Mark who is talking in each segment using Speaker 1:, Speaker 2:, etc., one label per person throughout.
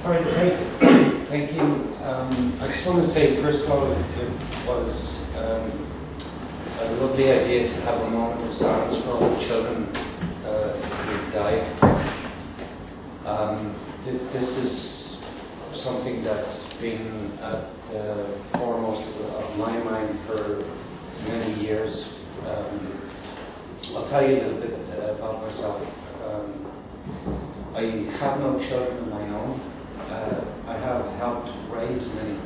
Speaker 1: All right, thank you. I just want to say, first of all, it was a lovely idea to have a moment of silence for all the children who died. This is something that's been at the foremost of my mind for many years. I'll tell you a little bit about myself. I have no children of my own. I have helped raise many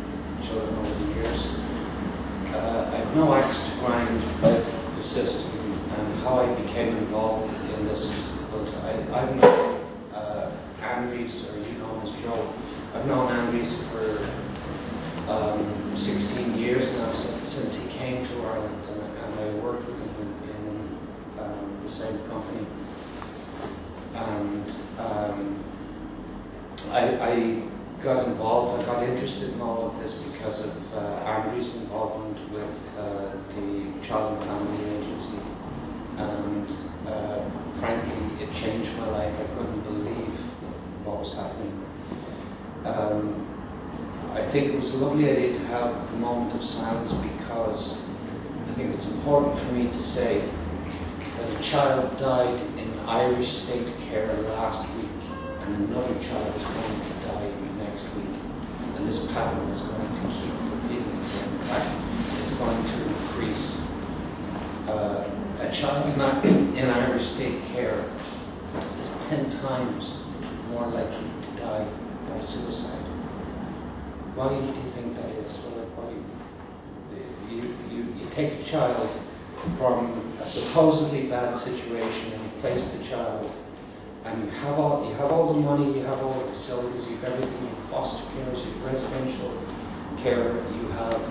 Speaker 1: children over the years. I have no axe to grind with the system, and how I became involved in this was I've known Andries, or you know him as Joe. I've known Andries for 16 years now, since he came to Ireland, and I worked with him in the same company. And I got involved, I got interested in all of this because of Andries' involvement with the Child and Family Agency. And frankly, it changed my life. I couldn't believe what was happening. I think it was a lovely idea to have the moment of silence, because I think it's important for me to say that a child died in Irish state care last week, and another child is going to die next week. And this pattern is going to keep repeating itself. In fact, it's going to increase. A child not in Irish state care is 10 times more likely to die by suicide. Why do you think that is? Well, why you take a child from a supposedly bad situation and you place the child, and you have all the money, you have all the facilities, you have everything, you have foster carers, you have residential care, you have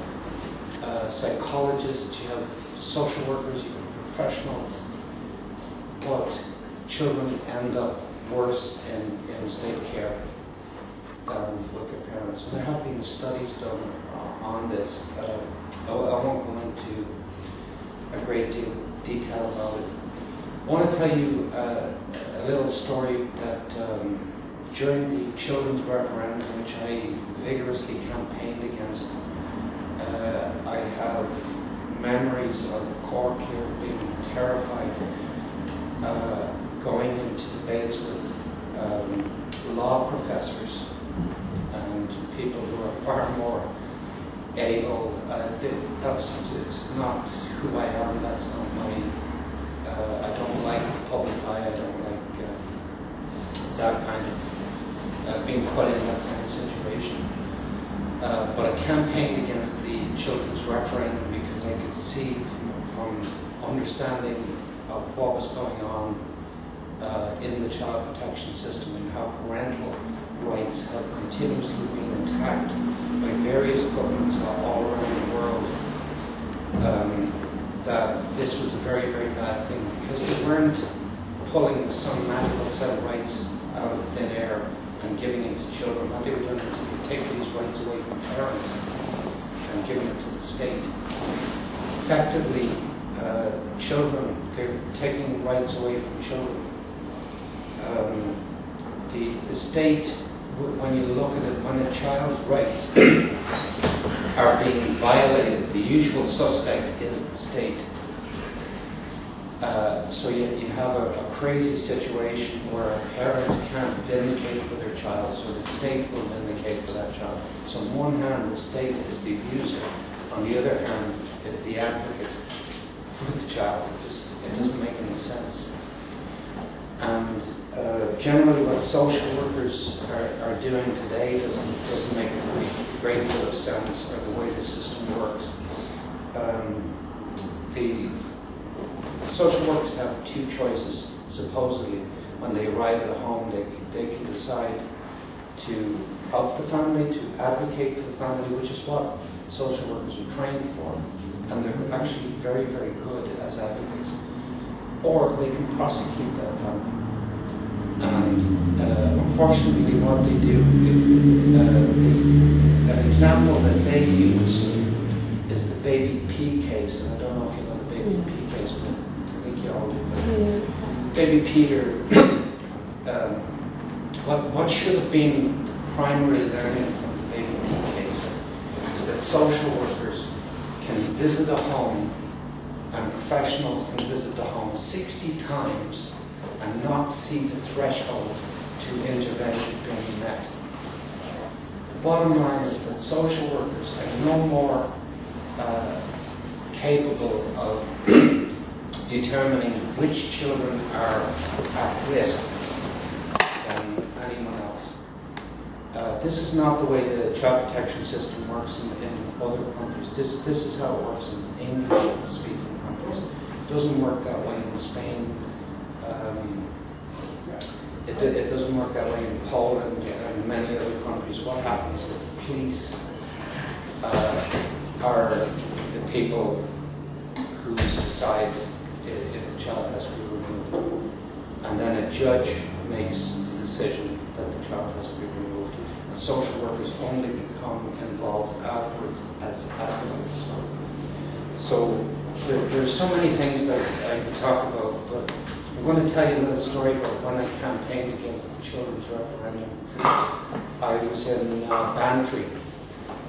Speaker 1: psychologists, you have social workers, you have professionals, but children end up worse in state care than with their parents. And there have been studies done on this. I won't go into a great deal of detail about it. I want to tell you a little story that during the children's referendum, which I vigorously campaigned against, I have memories of Cork here being terrified, going into debates with law professors and people who are far more able. It's not who I am, that's not my, I don't like the public eye, I don't like that kind of, being put in that kind of situation. But I campaigned against the children's referendum because I could see from understanding of what was going on in the child protection system and how parental rights have continuously been attacked by various governments all around the world, that this was a very, very bad thing, because they weren't pulling some magical set of rights out of thin air and giving it to children. What they were doing was they take these rights away from parents and giving it to the state. Effectively, children, they're taking rights away from children. The state, when you look at it, when a child's rights are being violated, the usual suspect is the state. So you have a crazy situation where parents can't vindicate for their child, so the state will vindicate for that child. So on one hand, the state is the abuser. On the other hand, it's the advocate for the child. It doesn't make any sense. And generally what social workers are doing today doesn't make a great deal of sense, or the way the system works. The social workers have two choices, supposedly. When they arrive at a home, they can decide to help the family, to advocate for the family, which is what social workers are trained for. And they're actually very, very good as advocates. Or they can prosecute that family. And unfortunately what they do, an example that they use is the baby P case. And I don't know if you know the baby P case, but I think you all do. But baby Peter, what should have been the primary learning from the Baby P case is that social workers can visit a home and professionals can visit the home 60 times and not see the threshold to intervention being met. The bottom line is that social workers are no more capable of determining which children are at risk than anyone else. This is not the way the child protection system works in other countries. This is how it works in English-speaking countries. It doesn't work that way in Spain. It doesn't work that way in Poland and many other countries. What happens is the police are the people who decide if the child has to be removed. And then a judge makes the decision that the child has to be removed. And social workers only become involved afterwards as advocates. So there's so many things that I could talk about, but I'm going to tell you a little story about when I campaigned against the children's referendum. I was in Bantry.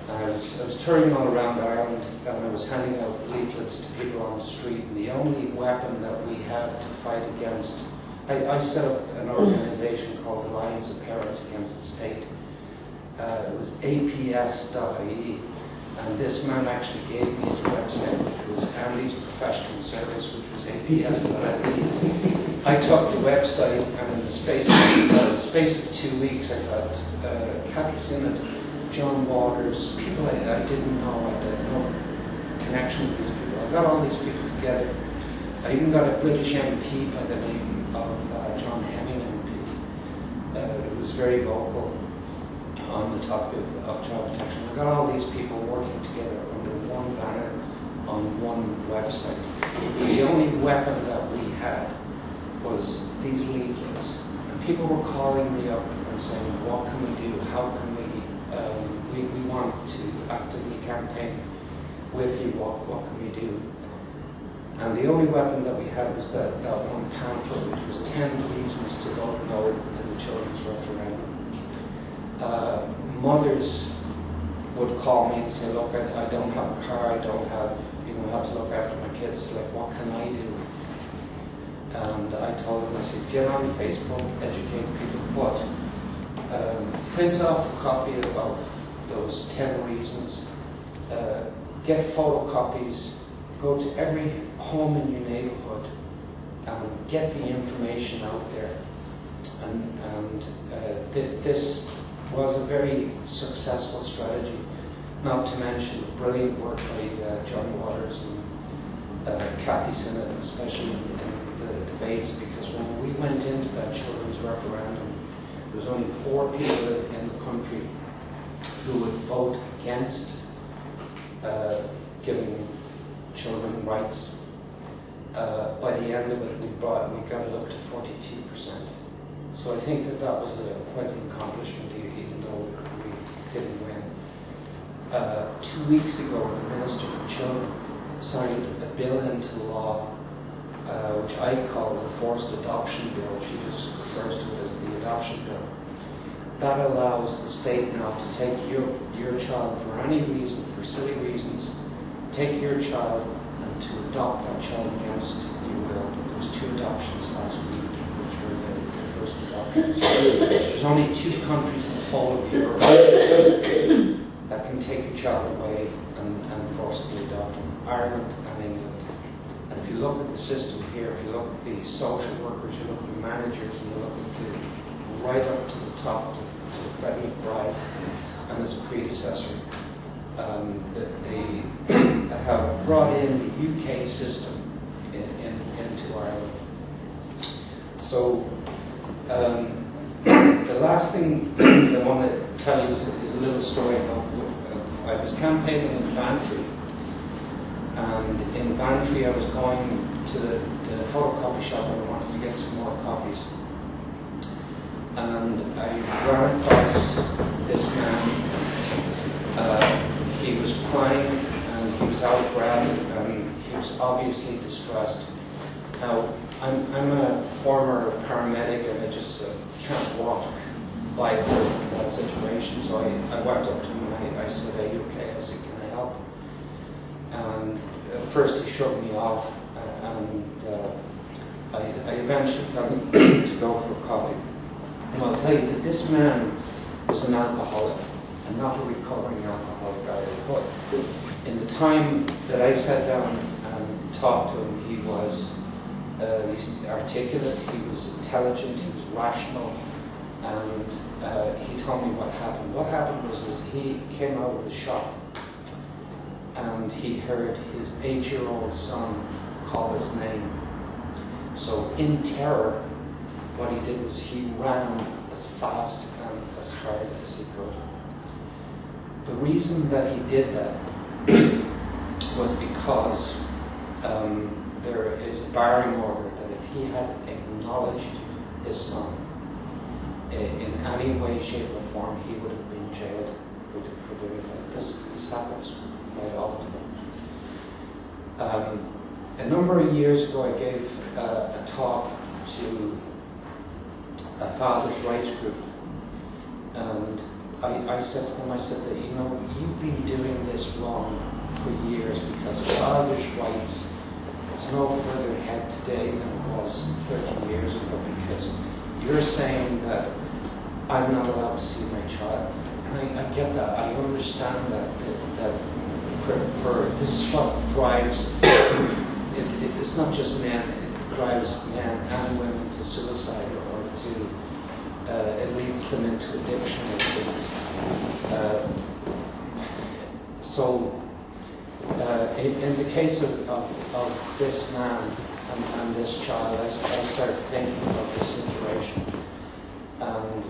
Speaker 1: I was touring all around Ireland and I was handing out leaflets to people on the street, and the only weapon that we had to fight against, I set up an organisation called Alliance of Parents Against the State. It was pa.aps.ie, and this man actually gave me his website, which was Andries Professional Service, which was aps.ie. I took the website, and in the space of 2 weeks I got Cathy Sinnott, John Waters, people I didn't know, I had no connection with these people. I got all these people together. I even got a British MP by the name of John Hemming MP, who was very vocal on the topic of child protection. I got all these people working together under one banner on one website. The only weapon that we had was these leaflets. And people were calling me up and saying, what can we do? How can we want to actively campaign with you, what can we do? And the only weapon that we had was that one pamphlet, which was 10 reasons to vote no in the children's referendum. Mothers would call me and say, look, I don't have a car, I don't have, I have to look after my kids, like, what can I do? And I told them, I said, get on Facebook, educate people, but print off a copy of those 10 reasons, get photocopies, go to every home in your neighborhood and get the information out there. And this was a very successful strategy, not to mention the brilliant work by John Waters and Cathy Sinnott, especially in the debates, because when we went into that children's referendum, there was only 4 people in the country who would vote against giving children rights. By the end of it, we got it up to 42%. So I think that was quite an accomplishment, even though we didn't win. 2 weeks ago, the Minister for Children signed a bill into law, which I call the Forced Adoption Bill. She just refers to it as the Adoption Bill. That allows the state now to take your child for any reason, for silly reasons, take your child and to adopt that child against your will. There was 2 adoptions last week, which were the first adoptions. There's only 2 countries in the whole of Europe that can take a child away and forcibly adopt them, Ireland and England. And if you look at the system here, if you look at the social workers, you look at the managers, and you look at right up to the top, to Freddie McBride and his predecessor, they have brought in the UK system into Ireland. So the last thing I want to tell you is a little story about, I was campaigning in Bantry, and in Bantry I was going to the photocopy shop and I wanted to get some more copies. And I ran across this man. He was crying and he was out of breath and he was obviously distressed. Now, I'm a former paramedic and I just can't walk by a person in that situation. situation. So I went up to him and I said, "Are you okay?" I said, "Can I help?" And at first he shrugged me off, and I eventually got him to go for coffee. And I'll tell you that this man was an alcoholic, and not a recovering alcoholic either. But in the time that I sat down and talked to him, he was he's articulate, he was intelligent, he was rational, and he told me what happened. What happened was he came out of the shop and he heard his 8-year-old son call his name. So in terror, what he did was he ran as fast and as hard as he could. The reason that he did that was because there is a barring order that if he had acknowledged his son in any way, shape or form, he would have been jailed for doing that. This happens quite often. A number of years ago I gave a talk to a father's rights group, and I said to them, I said that, you know, you've been doing this wrong for years, because father's rights is no further ahead today than it was 30 years ago, because you're saying that I'm not allowed to see my child. And I get that, I understand that for this is what drives, it's not just men, it drives men and women to suicide, or to, it leads them into addiction. So in the case of this man and this child, I started thinking about this situation, and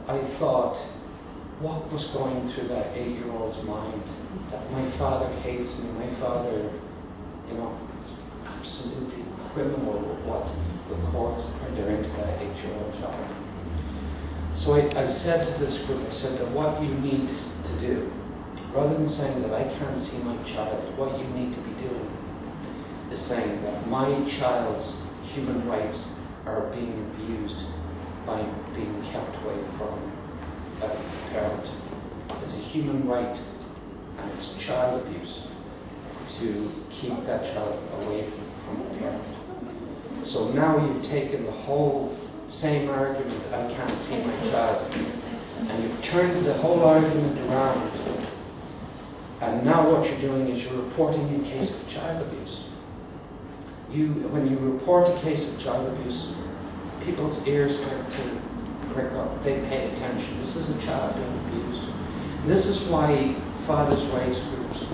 Speaker 1: I thought, what was going through that 8-year-old's mind? That my father hates me, my father, you know, absolutely criminal what the courts are doing to that 8-year-old child. So I said to this group, I said that what you need to do, rather than saying that I can't see my child, what you need to be doing is saying that my child's human rights are being abused by being kept away from a parent. It's a human right, and it's child abuse to keep that child away from a parent. So now you've taken the whole same argument, I can't see my child, and you've turned the whole argument around, and now what you're doing is you're reporting a case of child abuse. When you report a case of child abuse, people's ears start to prick up, they pay attention. This is a child being abused. This is why fathers' rights groups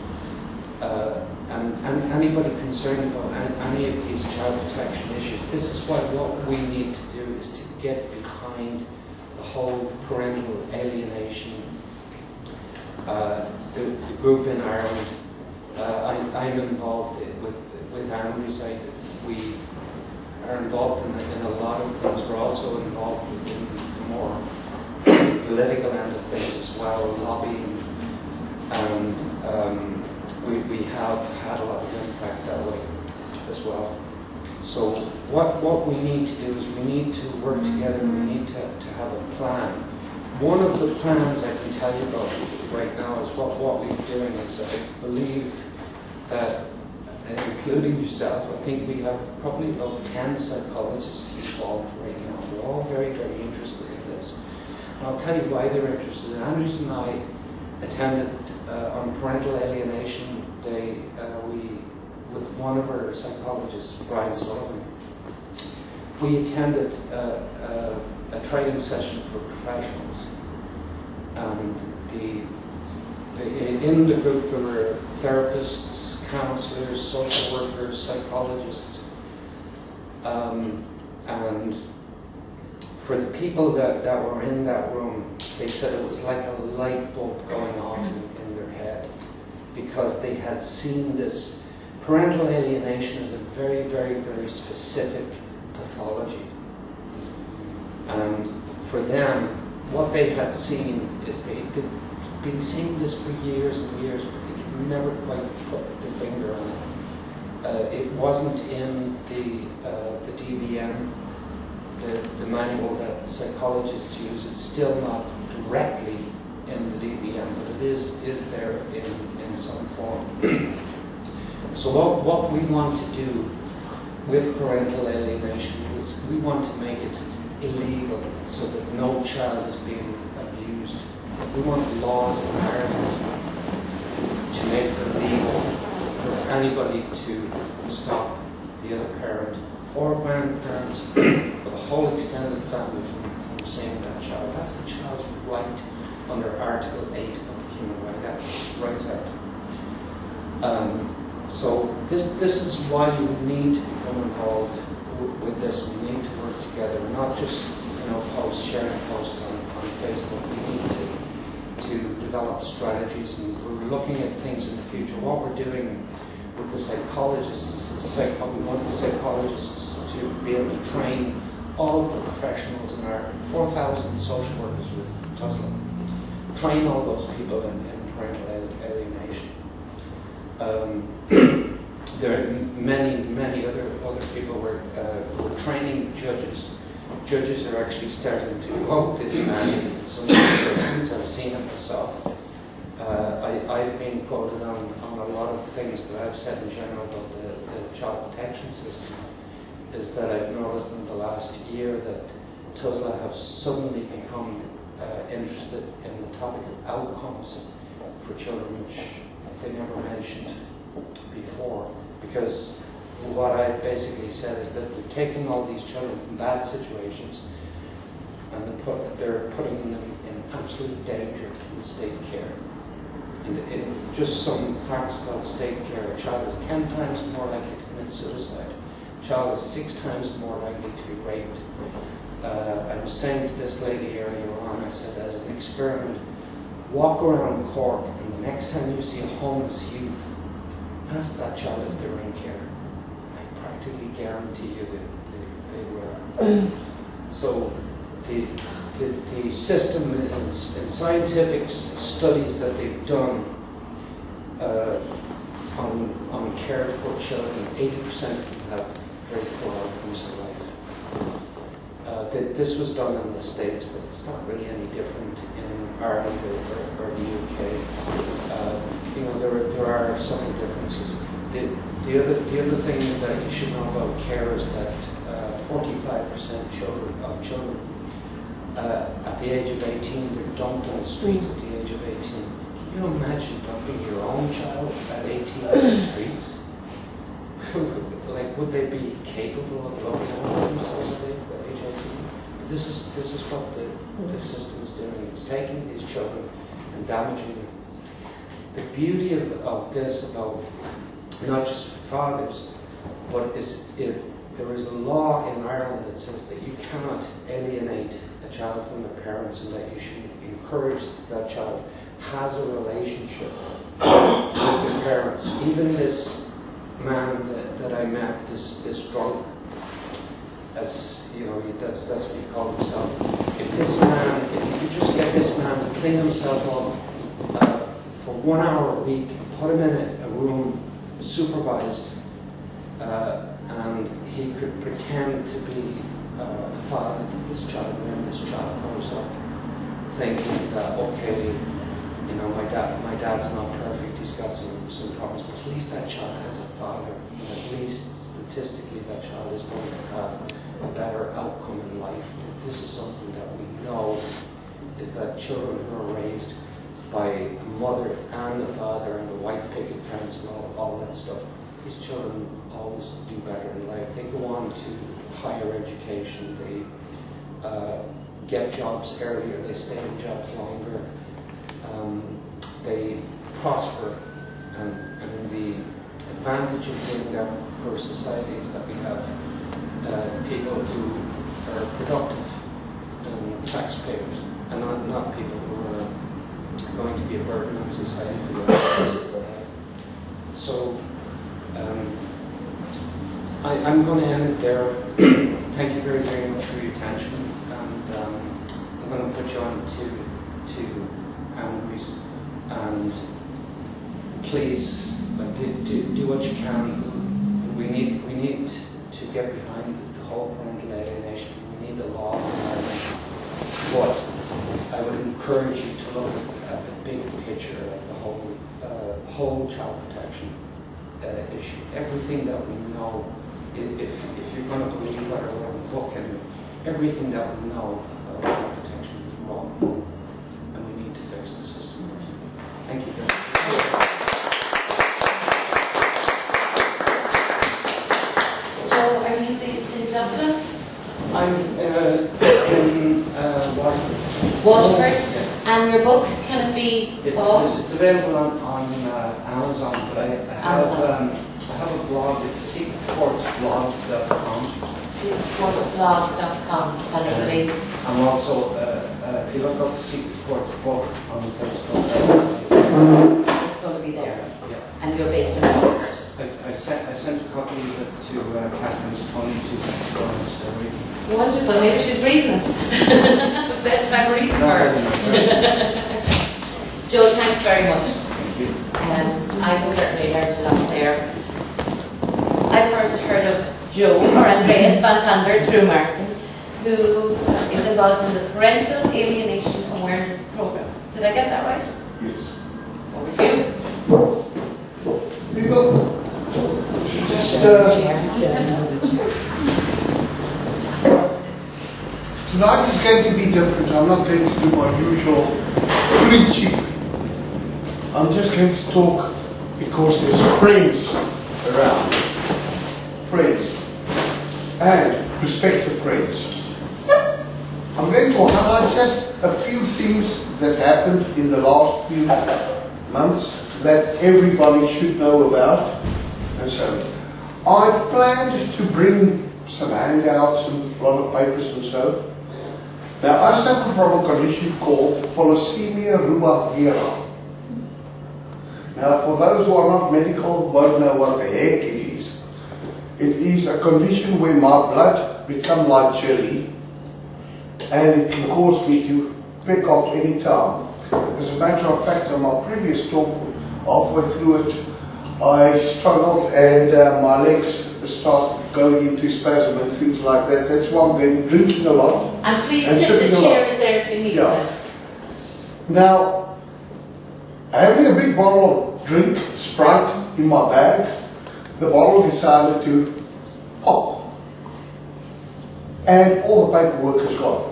Speaker 1: and anybody concerned about any of these child protection issues, this is why what we need to do is to get behind the whole parental alienation. The group in Ireland, I'm involved with Andries. We are involved in a lot of things. We're also involved in the more political end of things as well, lobbying, and we have had a lot of impact that way as well. So what we need to do is we need to work together, and we need to have a plan. One of the plans I can tell you about right now is what we're doing is, I believe that, including yourself, I think we have probably about 10 psychologists involved right now. They're all very, very interested in this. And I'll tell you why they're interested. Andries and I attended on Parental Alienation Day, with one of our psychologists, Brian Sullivan. We attended a training session for professionals, and in the group there were therapists, counselors, social workers, psychologists, and for the people that were in that room, they said it was like a light bulb going off in their head, because they had seen this. Parental alienation is a very, very, very specific pathology. And for them, what they had seen is they'd been seeing this for years and years, but they could never quite put the finger on it. It wasn't in the DVM, the manual that psychologists use. It's still not directly in the DBM, but it is there in some form. So what we want to do with parental alienation is we want to make it illegal so that no child is being abused. We want laws in Ireland to make it illegal for anybody to stop the other parent or grandparents or the whole extended family from seeing that child. That's the child's right under Article 8 of the Human Rights Act. So this is why you need to become involved with this. We need to work together, not just sharing posts on Facebook. We need to develop strategies, and we're looking at things in the future. What we're doing with the psychologists, we want the psychologists to be able to train all of the professionals in our 4,000 social workers with TUSLA. Train all those people in parental alienation. There are many other people. We're training judges. Judges are actually starting to quote this man in some of the judgments. I've seen it myself. I've been quoted on a lot of things that I've said in general about the child protection system. Is that I've noticed in the last year that TUSLA have suddenly become interested in the topic of outcomes for children, which they never mentioned before. Because what I've basically said is that they're taking all these children from bad situations and they're putting them in absolute danger in state care. And in just some facts about state care, a child is 10 times more likely to commit suicide. A child is 6 times more likely to be raped. I was saying to this lady earlier on, I said, as an experiment, walk around Cork and the next time you see a homeless youth, ask that child if they're in care. I practically guarantee you that they were. So the system in scientific studies that they've done on care for children, 80% of them have very poor outcomes in life. This was done in the States, but it's not really any different in Ireland or the UK. There are subtle differences. The other thing that you should know about care is that 45% of children at the age of 18, they're dumped on the streets at the age of 18. Can you imagine dumping your own child at 18 on the streets? Like, would they be capable of looking after themselves at age 18? But this is what the system is doing. It's taking these children and damaging them. The beauty of this about not just fathers, but is if there is a law in Ireland that says that you cannot alienate a child from their parents, and that you should encourage that child has a relationship with the parents. Even this man that I met, this drunk, that's what he called himself. If you just get this man to clean himself up for 1 hour a week, put him in a room supervised, and he could pretend to be a father to this child, and then this child grows up thinking that, okay, my dad's not perfect, he's got some problems, but at least that child has a father, and at least statistically that child is going to have a better outcome in life. This is something that we know, is that children who are raised by a mother and a father and a white picket fence and all that stuff, these children always do better in life. They go on to higher education, they get jobs earlier, they stay in jobs longer, they prosper, and the advantage of doing that for society is that we have people who are productive and taxpayers, and not people who are going to be a burden on society for the rest of their life. So I'm going to end it there. Thank you very, very much for your attention, and I'm going to put you on to Andries, and please do what you can. We need to get behind the whole parental alienation. We need the laws in Ireland. But I would encourage encourage you to look at the big picture of the whole child protection issue. Everything that we know, if you're going to believe what I wrote in the book, and everything that we know about child protection is wrong, and we need to fix the system. Thank you very much.
Speaker 2: Joe, are you based in Dublin?
Speaker 1: I'm in Waterford.
Speaker 2: Waterford?
Speaker 1: Yeah.
Speaker 2: And your book, can it be bought?
Speaker 1: It's available on Amazon, but I have a blog. It's secretcourtsblog.com.
Speaker 2: secretcourtsblog.com.
Speaker 1: I'm also, if you look up the Secret Courts book on Facebook,
Speaker 2: it's going to be there.
Speaker 1: Yeah.
Speaker 2: And you're based in Waterford.
Speaker 1: I sent a copy of it to Catherine's Tony to reading.
Speaker 2: Wonderful. Maybe she's reading it. Bedtime reading for her. Joe, thanks very much.
Speaker 1: Thank you.
Speaker 2: I certainly learned a lot there. I first heard of Joe or Andreas VanTonder through Martin, who is involved in the Parental Alienation Awareness Program. Did I get that right?
Speaker 3: Yes.
Speaker 2: Over to you.
Speaker 3: People, tonight is going to be different. I'm not going to do my usual preaching. I'm just going to talk because there's friends around. Friends. And prospective friends. I'm going to highlight just a few things that happened in the last few months that everybody should know about, and so I planned to bring some handouts and a lot of papers and so. Now I suffer from a condition called polycythemia rubra vera. Now for those who are not medical won't know what the heck it is. It is a condition where my blood becomes like jelly, and it can cause me to pick off any time. As a matter of fact, on my previous talk, halfway through it, I struggled and my legs started going into spasm and things like that. That's why I'm going drinking a lot.
Speaker 2: And please sit, the chair is there if you need to.
Speaker 3: Now, having a big bottle of drink, Sprite, in my bag, the bottle decided to pop. And all the paperwork is gone.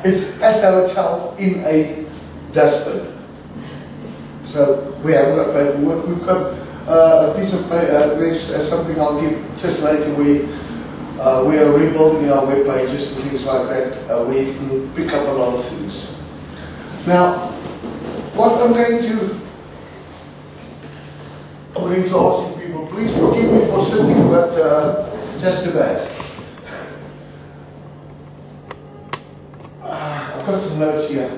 Speaker 3: It's at the hotel in a dustbin. So we haven't got paperwork. We've got a piece of paper. There's something I'll give just later. We are rebuilding our web pages and things like that. We can pick up a lot of things. Now, what I'm going to ask you people, please forgive me for sitting, but just too bad. I've got some notes here.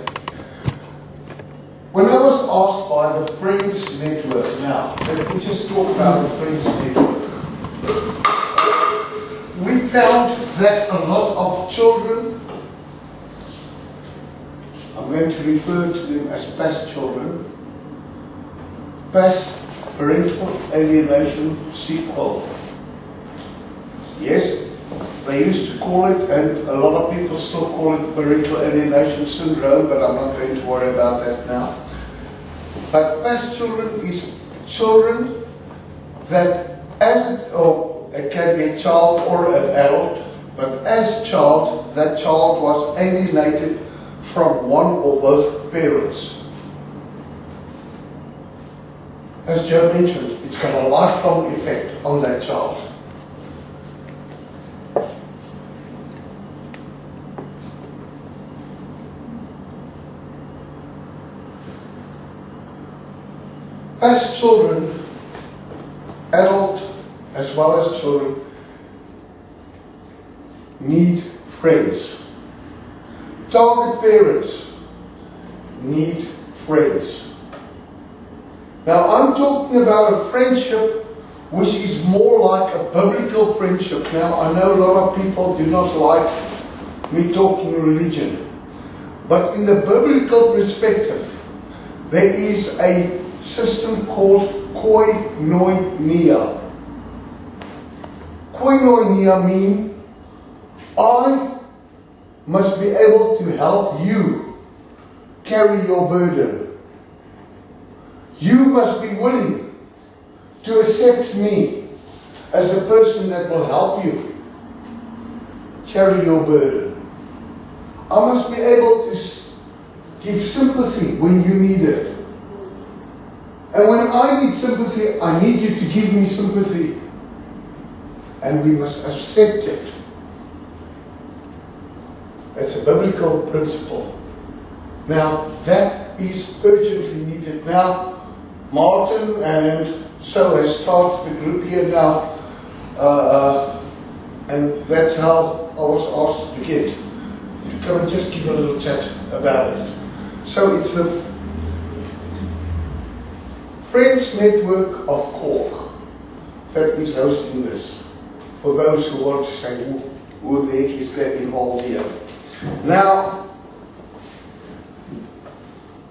Speaker 3: When I was asked by the Friends Network, now, let me just talk about the Friends Network. We found that a lot of children, I'm going to refer to them as past children, past parental alienation sequel. Yes, they used to call it, and a lot of people still call it parental alienation syndrome, but I'm not going to worry about that now. But past children is children that, it can be a child or an adult, but as a child, that child was alienated from one or both parents. As Joe mentioned, it's got a lifelong effect on that child. As children, adult as well as children, need friends. Target parents need friends. Now I'm talking about a friendship which is more like a biblical friendship. Now I know a lot of people do not like me talking religion, but in the biblical perspective, there is a system called koinonia. Koinonia means I must be able to help you carry your burden. You must be willing to accept me as a person that will help you carry your burden. I must be able to give sympathy when you need it. And when I need sympathy, I need you to give me sympathy. And we must accept it. It's a biblical principle. Now, that is urgently needed. Now, Martin and so has started a group here now. And that's how I was asked to get to come and just give a little chat about it. So it's the Friends Network of Cork that is hosting this. For those who want to say, who the heck is getting involved here? Now,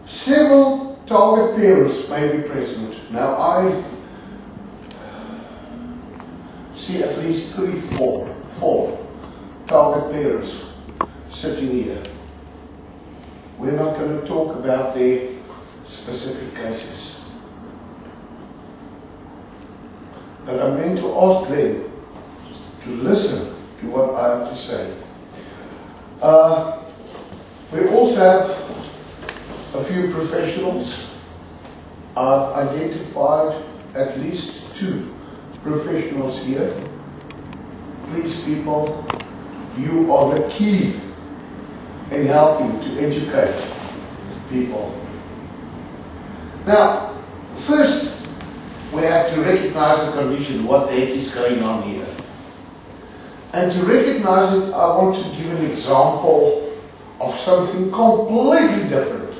Speaker 3: several target parents may be present. Now, I see at least four target parents sitting here. We're not going to talk about their specific cases. But I'm going to ask them to listen to what I have to say. We also have a few professionals. I've identified at least 2 professionals here. Please, people, you are the key in helping to educate people. Now, first, we have to recognize the condition, what the heck is going on here. And to recognize it, I want to give an example of something completely different.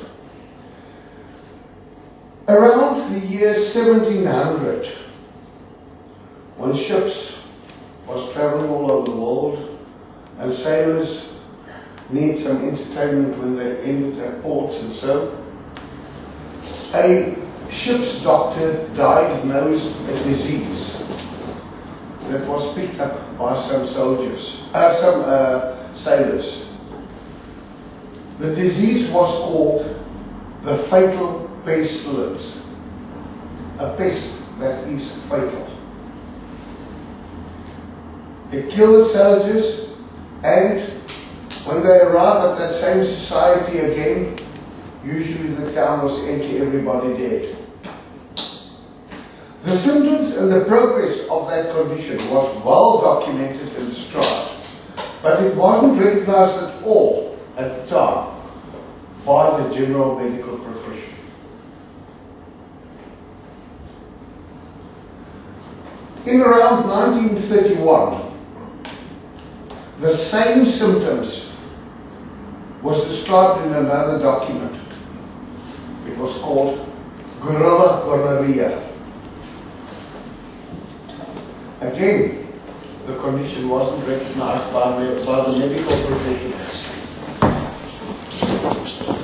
Speaker 3: Around the year 1700, when ships was traveling all over the world and sailors need some entertainment when they ended at ports and so, a ship's doctor diagnosed a disease that was picked up by some sailors. The disease was called the fatal pestilence, a pest that is fatal. It killed the soldiers, and when they arrived at that same society again, usually the town was empty, everybody dead. The symptoms and the progress of that condition was well documented and described, but it wasn't recognized at all at the time by the general medical profession. In around 1931, the same symptoms was described in another document. It was called gorilla gonorrhea. Again, the condition wasn't recognized by the medical professionals.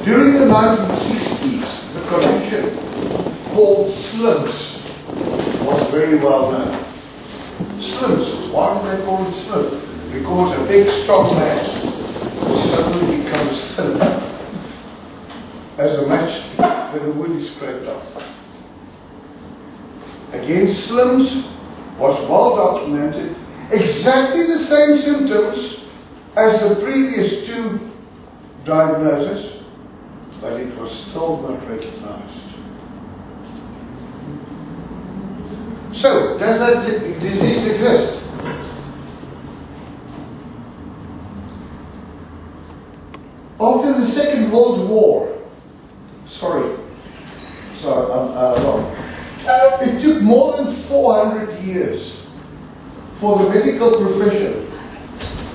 Speaker 3: During the 1960s, the condition called slims was very well known. Slims, why do they call it slim? Because a big strong man suddenly becomes thin as a matchstick where the wood is scraped off. Again, slims was well documented, exactly the same symptoms as the previous 2 diagnoses, but it was still not recognized. So, does that disease exist? After the Second World War, I'm wrong. It took more than 400 years for the medical profession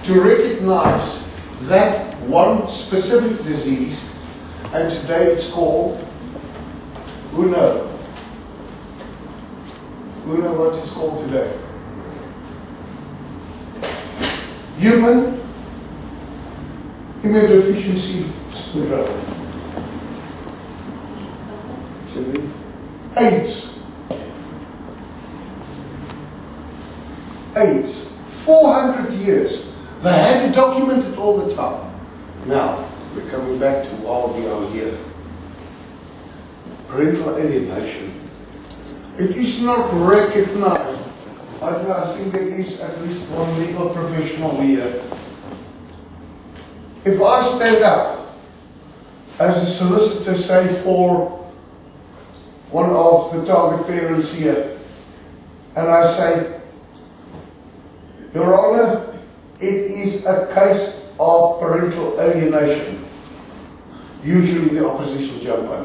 Speaker 3: to recognize that one specific disease, and today it's called, who knows? Who knows what it's called today? Human immunodeficiency syndrome. AIDS. AIDS. 400 years. They had to document it all the time. Now, we're coming back to why we are here. Parental alienation. It is not recognized. I think there is at least one legal professional here. If I stand up as a solicitor, say for one of the target parents here, and I say, Your Honour, it is a case of parental alienation. Usually the opposition jump on.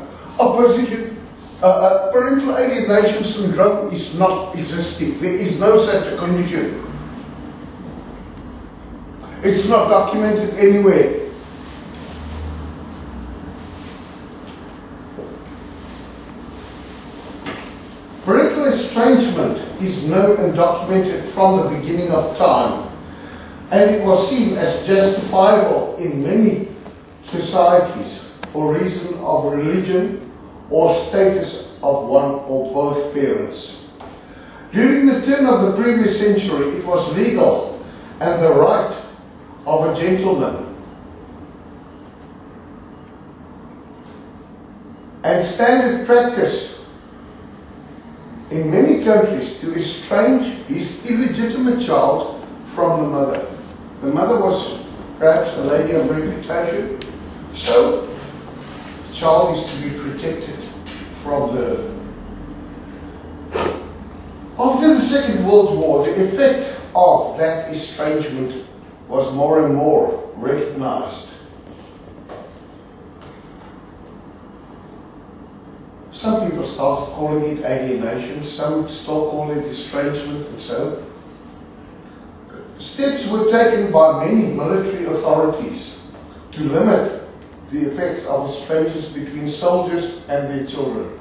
Speaker 3: Parental alienation syndrome is not existing. There is no such a condition. It's not documented anywhere. Parental estrangement is known and documented from the beginning of time, and it was seen as justifiable in many societies for reason of religion or status of one or both parents. During the turn of the previous century, it was legal and the right of a gentleman and standard practice in many countries to estrange his illegitimate child from the mother. The mother was perhaps a lady of reputation, so the child is to be protected from her. After the Second World War, the effect of that estrangement was more and more recognized. Some people started calling it alienation, some still call it estrangement, and so. Steps were taken by many military authorities to limit the effects of estrangers between soldiers and their children.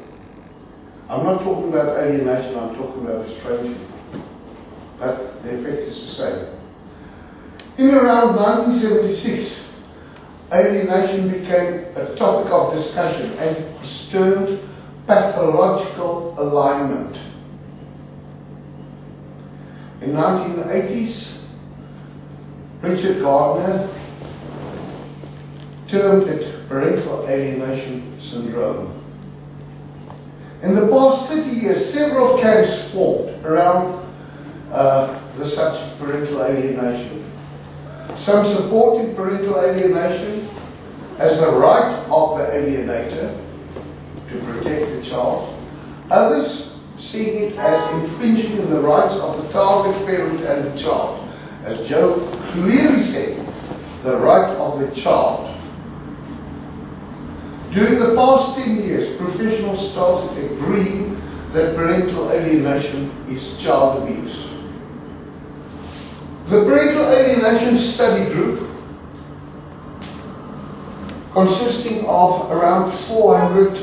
Speaker 3: I'm not talking about alienation, I'm talking about estrangement. But the effect is the same. In around 1976, alienation became a topic of discussion and it was termed pathological alignment. In the 1980s, Richard Gardner termed it parental alienation syndrome. In the past 30 years, several camps formed around the subject of parental alienation. Some supporting parental alienation as a right of the alienator to protect the child. Others seeing it as infringing on the rights of the target parent and the child. As Joe clearly said, the right of the child. During the past 10 years, professionals started agreeing that parental alienation is child abuse. The Parental Alienation Study Group, consisting of around 400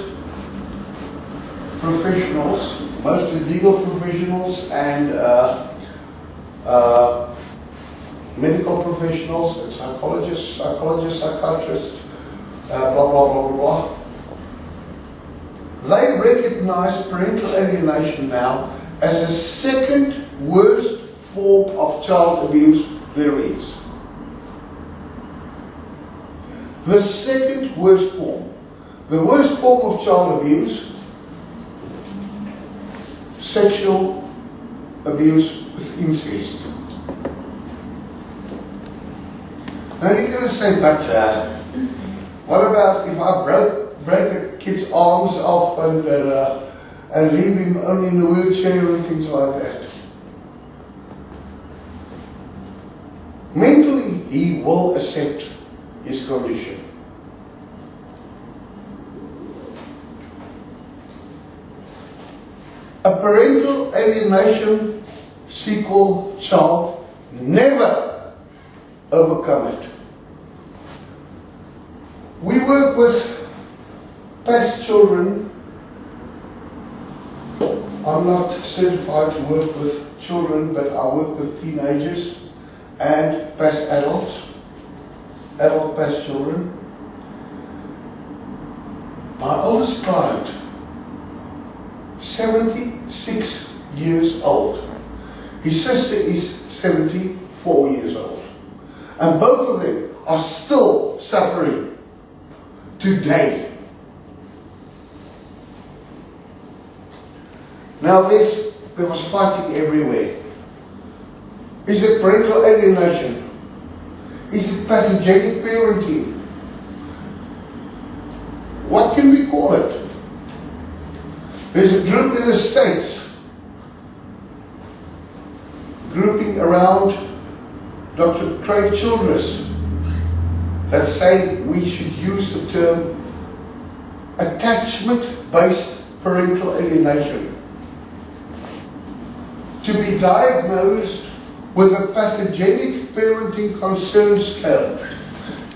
Speaker 3: professionals, mostly legal professionals and medical professionals, and psychologists, psychiatrists, blah, blah, blah, blah, blah. They recognize parental alienation now as the second worst form of child abuse there is. The second worst form. The worst form of child abuse, sexual abuse with incest. Now you're going to say, but what about if I break the kid's arms off and leave him only in the wheelchair and things like that? Mentally, he will accept his condition. A parental alienation sequel child never overcome it. We work with past children. I'm not certified to work with children, but I work with teenagers and past adults, adult past children. My oldest client, 76 years old. His sister is 74 years old. And both of them are still suffering today. Now there was fighting everywhere. Is it parental alienation? Is it pathogenic parenting? What can we call it? There's a group in the States grouping around Dr. Craig Childress that say we should use the term attachment-based parental alienation to be diagnosed with a pathogenic parenting concern scale.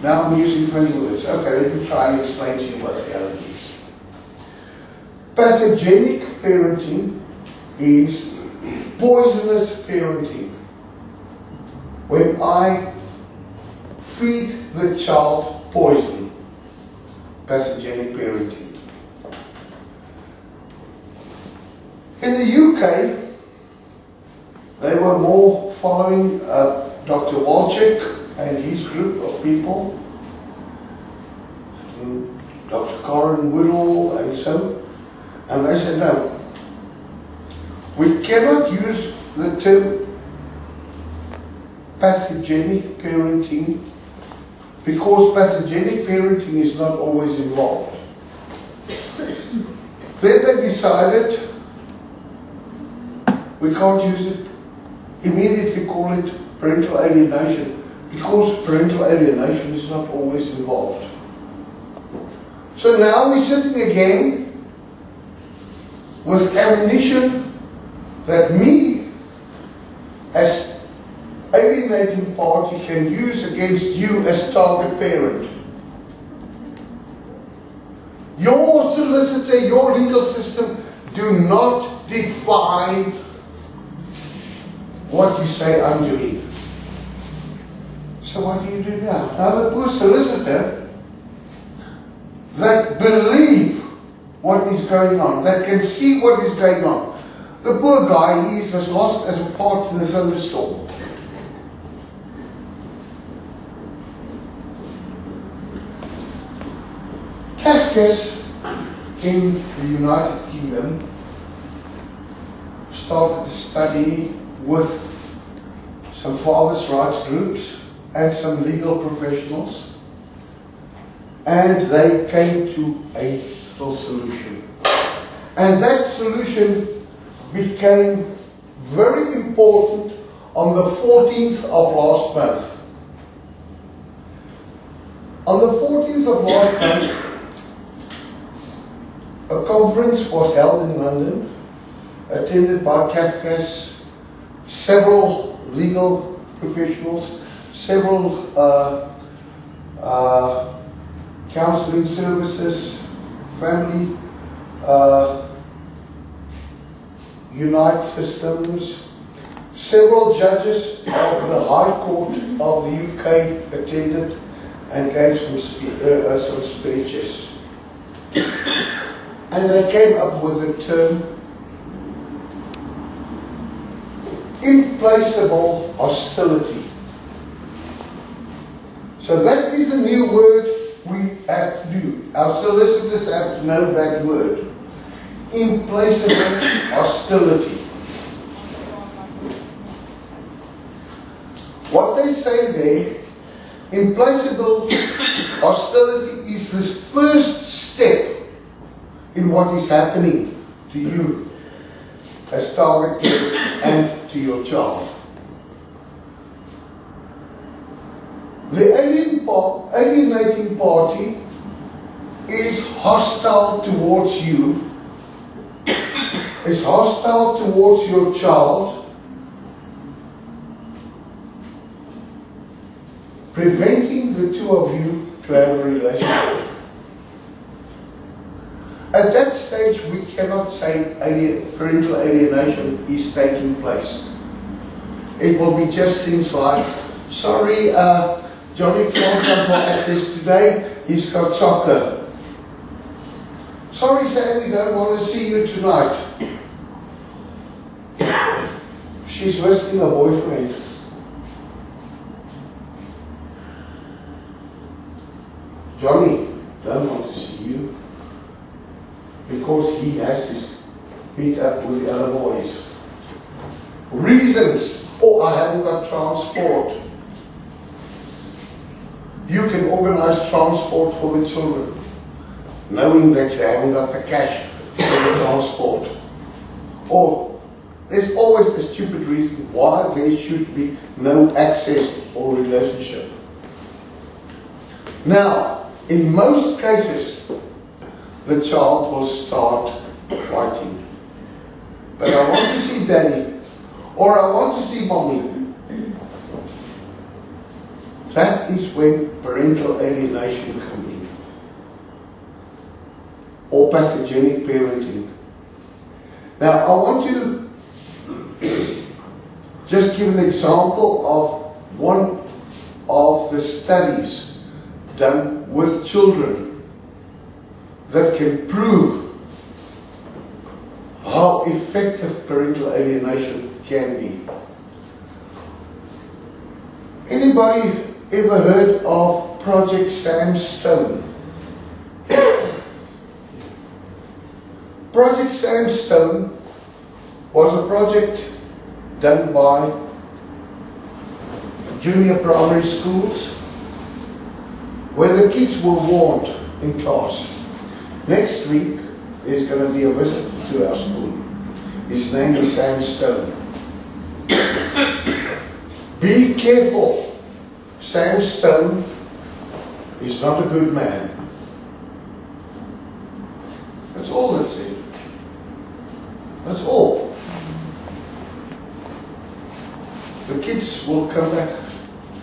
Speaker 3: Now I'm using funny words. Okay, let me try and explain to you what the hell it is. Pathogenic parenting is poisonous parenting. When I feed the child poison, pathogenic parenting. In the UK, they were more following Dr. Walchik and his group of people, Dr. Corin Woodall and so, and they said no, we cannot use the term pathogenic parenting because pathogenic parenting is not always involved. Then they decided we can't use it, immediately call it parental alienation because parental alienation is not always involved. So now we're sitting again with ammunition that me as alienating party can use against you as target parent. Your solicitor, your legal system do not define what you say I'm doing. So what do you do now? Now the poor solicitor that believe what is going on, that can see what is going on. The poor guy, he is as lost as a fart in a thunderstorm. Cascas in the United Kingdom started a study with some fathers' rights groups and some legal professionals, and they came to a solution. And that solution became very important on the 14th of last month. On the 14th of last month, a conference was held in London, attended by Kafka's several legal professionals, several counseling services, family, Unite systems, several judges of the High Court of the UK attended and gave some speeches. And they came up with the term implacable hostility. So that is a new word we have to do. Our solicitors have to know that word. Implacable hostility. What they say there, implacable hostility is the first step in what is happening to you as target parent and to your child. The alienating party is hostile towards you, is hostile towards your child, preventing the two of you to have a relationship. At that stage, we cannot say parental alienation is taking place. It will be just things like, sorry, Johnny can't come for access today, he's got soccer. Sorry, Sam, we don't want to see you tonight. She's visiting a boyfriend. Johnny don't want to see you because he has to meet up with the other boys. Reasons: oh, I haven't got transport. You can organize transport for the children, knowing that you haven't got the cash for the transport. Or there's always a stupid reason why there should be no access or relationship. Now, in most cases, the child will start fighting. But I want to see Daddy, or I want to see Mommy. That is when parental alienation comes in. Or pathogenic parenting. Now, I want to just give an example of one of the studies done with children that can prove how effective parental alienation can be. Anybody ever heard of Project Sandstone? Project Sandstone was a project done by junior primary schools where the kids were warned in class. Next week there's going to be a visit to our school. His name is Sandstone. Be careful. Sandstone is not a good man. That's all that's it. That's all. The kids will come back.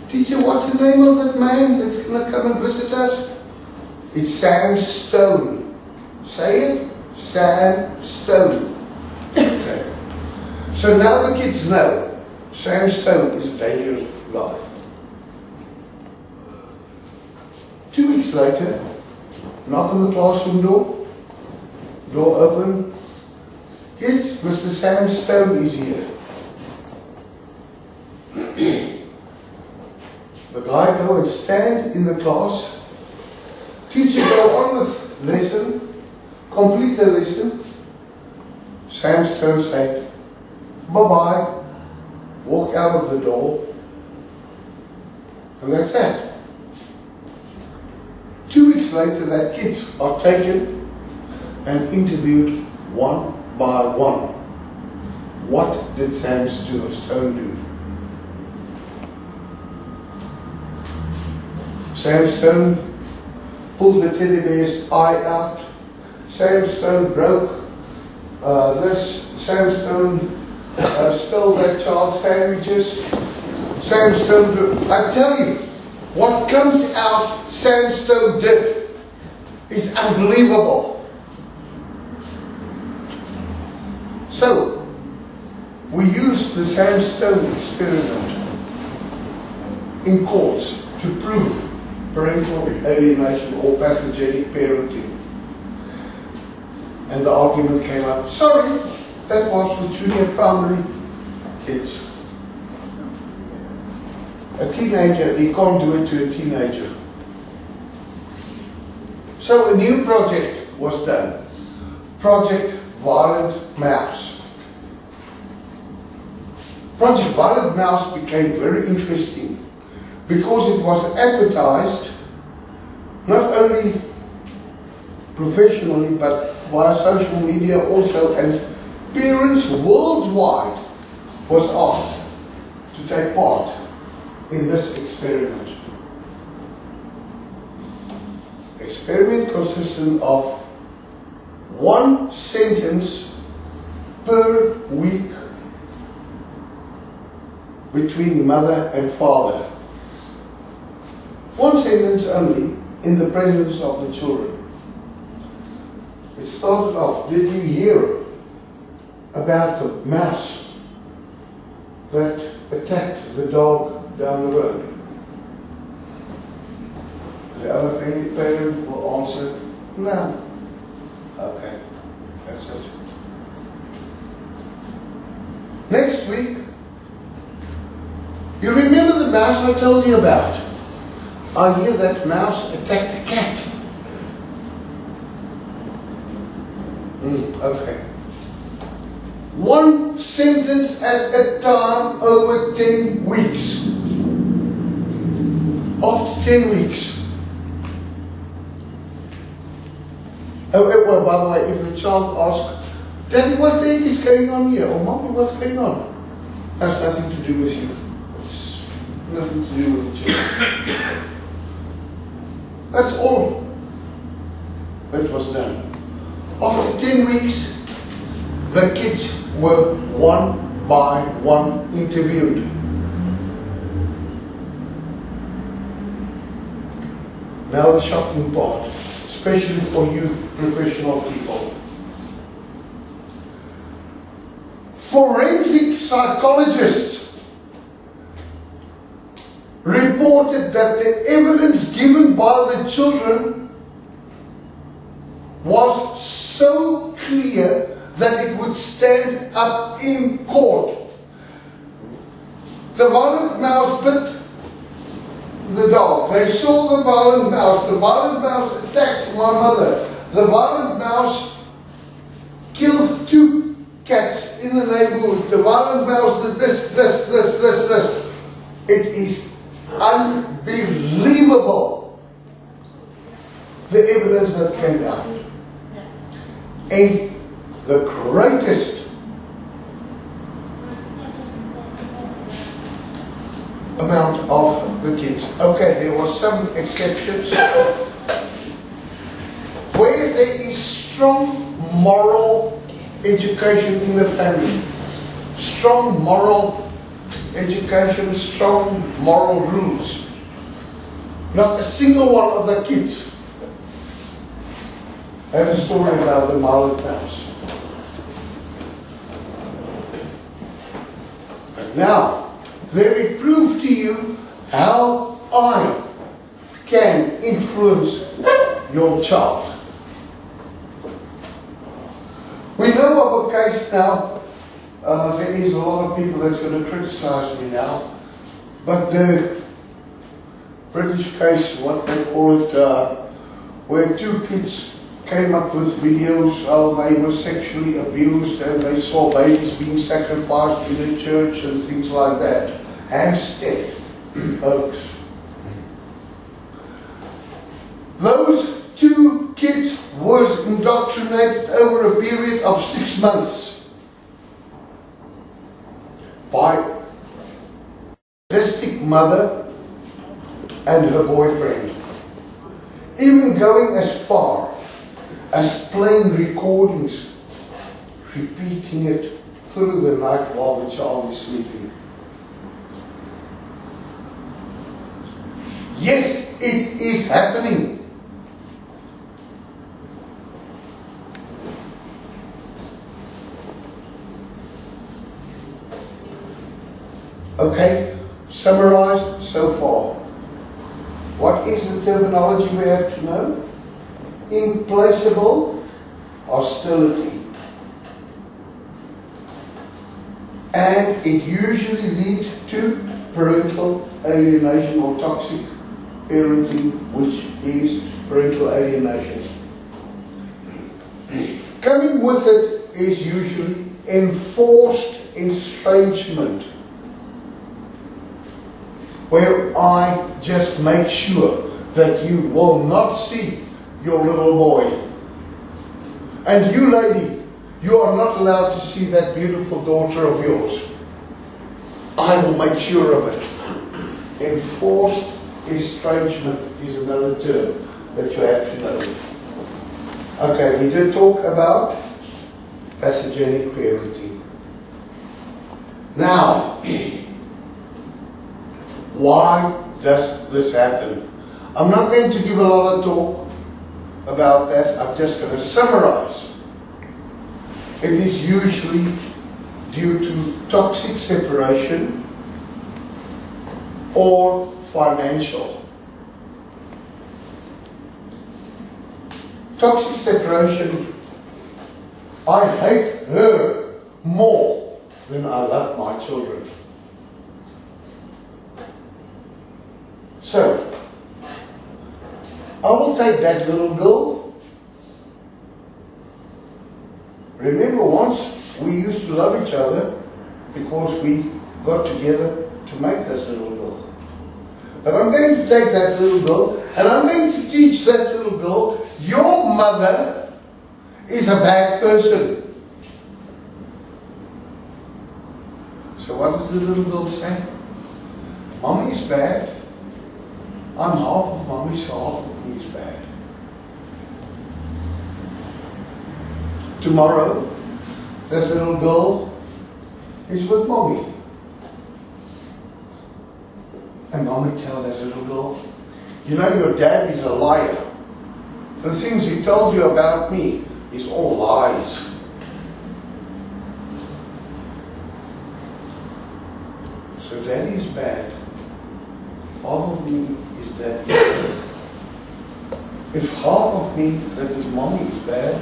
Speaker 3: Teacher, what's the name of that man that's going to come and visit us? It's Sandstone. Say it. Sandstone. Okay. So now the kids know Sandstone is a dangerous guy. 2 weeks later, knock on the classroom door. Door open. Kids, Mr. Sandstone is here. The guy go and stand in the class. Teacher go on with lesson. Complete the lesson. Sandstone said, bye-bye. Walk out of the door. And that's that. 2 weeks later, that kids are taken and interviewed one by one. What did Sandstone do? Sandstone pulled the teddy bear's eye out. Sandstone broke this. Sandstone stole that child's sandwiches. Sandstone, I tell you, what comes out Sandstone did is unbelievable. So, we used the Sandstone experiment in courts to prove parental alienation or pathogenic parenting. And the argument came up, sorry, that was for junior primary kids. A teenager, you can't do it to a teenager. So a new project was done. Project Violent Mouse. Project Violent Mouse became very interesting because it was advertised not only professionally but via social media also, and parents worldwide was asked to take part in this experiment. Experiment consisted of 1 sentence per week between mother and father. 1 sentence only in the presence of the children. It started off, did you hear about the mouse that attacked the dog down the road? The other parent will answer, no. Okay, that's it. Next week, you remember the mouse I told you about? I hear that mouse attacked a cat. Okay. One sentence at a time over 10 weeks. After 10 weeks. Oh, well, by the way, if the child asks, Daddy, what the heck is going on here? Or Mommy, what's going on? Has nothing to do with you. It's nothing to do with the children. That's all that was done. After 10 weeks, the kids were one by one interviewed. Now the shocking part, especially for you professional people. Forensic psychologists reported that the evidence given by the children was so clear that it would stand up in court. The violent mouse bit the dog. They saw the violent mouse. The violent mouse attacked my mother. The violent mouse killed 2 cats in the neighborhood. The violent mouse did this. It is unbelievable, the evidence that came out. And the greatest amount of the kids. Okay, there were some exceptions. Where there is strong moral education in the family, strong moral education, strong moral rules. Not a single one of the kids have a story about the violent mouse. But now, let me prove to you how I can influence your child. We know of a case now. There is a lot of people that's going to criticize me now, but the British case, what they call it, where 2 kids came up with videos how they were sexually abused and they saw babies being sacrificed in a church and things like that. Hampstead hoax. Those 2 kids was indoctrinated over a period of 6 months by a sadistic mother and her boyfriend, even going as far as playing recordings, repeating it through the night while the child is sleeping. Yes, it is happening. Okay, summarized so far. What is the terminology we have to know? Implacable hostility. And it usually leads to parental alienation or toxic parenting, which is parental alienation. Coming with it is usually enforced estrangement, where I just make sure that you will not see your little boy. And you lady, you are not allowed to see that beautiful daughter of yours. I will make sure of it. Enforced estrangement is another term that you have to know. Okay, we did talk about pathogenic parenting. Now, why does this happen? I'm not going to give a lot of talk about that. I'm just going to summarize. It is usually due to toxic separation or financial. Toxic separation, I hate her more than I love my children. So, I will take that little girl. Remember, once we used to love each other because we got together to make that little girl. But I'm going to take that little girl and I'm going to teach that little girl, your mother is a bad person. So what does the little girl say? Mommy is bad. I'm half of mommy, so half of me is bad. Tomorrow, that little girl is with mommy. And mommy tells that little girl, you know your dad is a liar. The things he told you about me is all lies. So daddy is bad. Half of me is daddy bad. If half of me that is mommy is bad,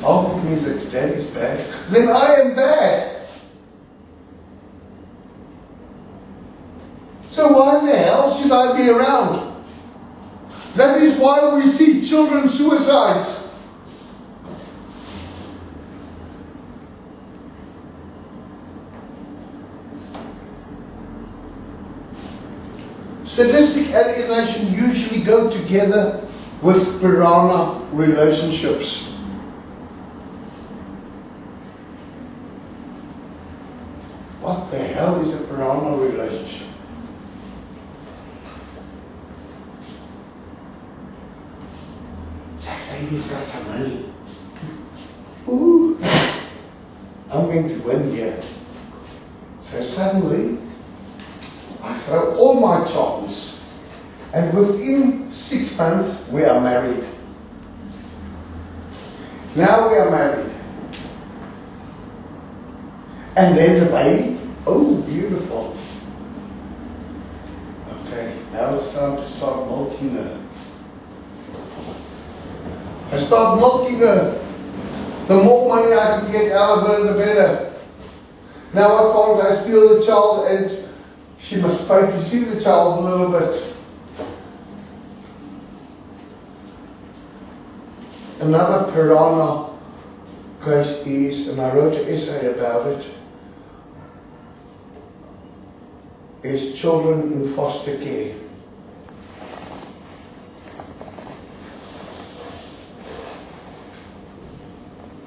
Speaker 3: half of me that is daddy is bad, then I am bad. So why the hell should I be around? That is why we see children suicides. Sadistic alienation usually go together with piranha relationships. What the hell is a piranha relationship? That lady's got some money. Ooh, I'm going to win here. So suddenly, I throw all my charms, and within 6 months we are married. Now we are married. And then the baby, oh beautiful. Okay, now it's time to start milking her. I start milking her. The more money I can get out of her, the better. Now I steal the child and she must pay to see the child a little bit. Another piranha case is, and I wrote an essay about it, is children in foster care.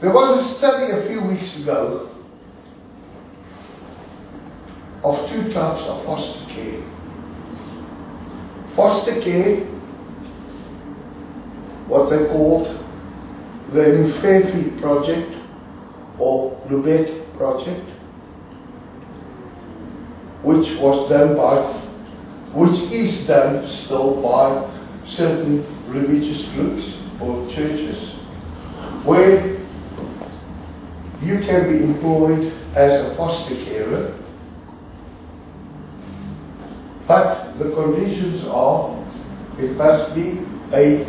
Speaker 3: There was a study a few weeks ago of two types of foster care. Foster care, what they called the Mfefi project or Lubet project, which is done still by certain religious groups or churches, where you can be employed as a foster carer, but the conditions are it must be a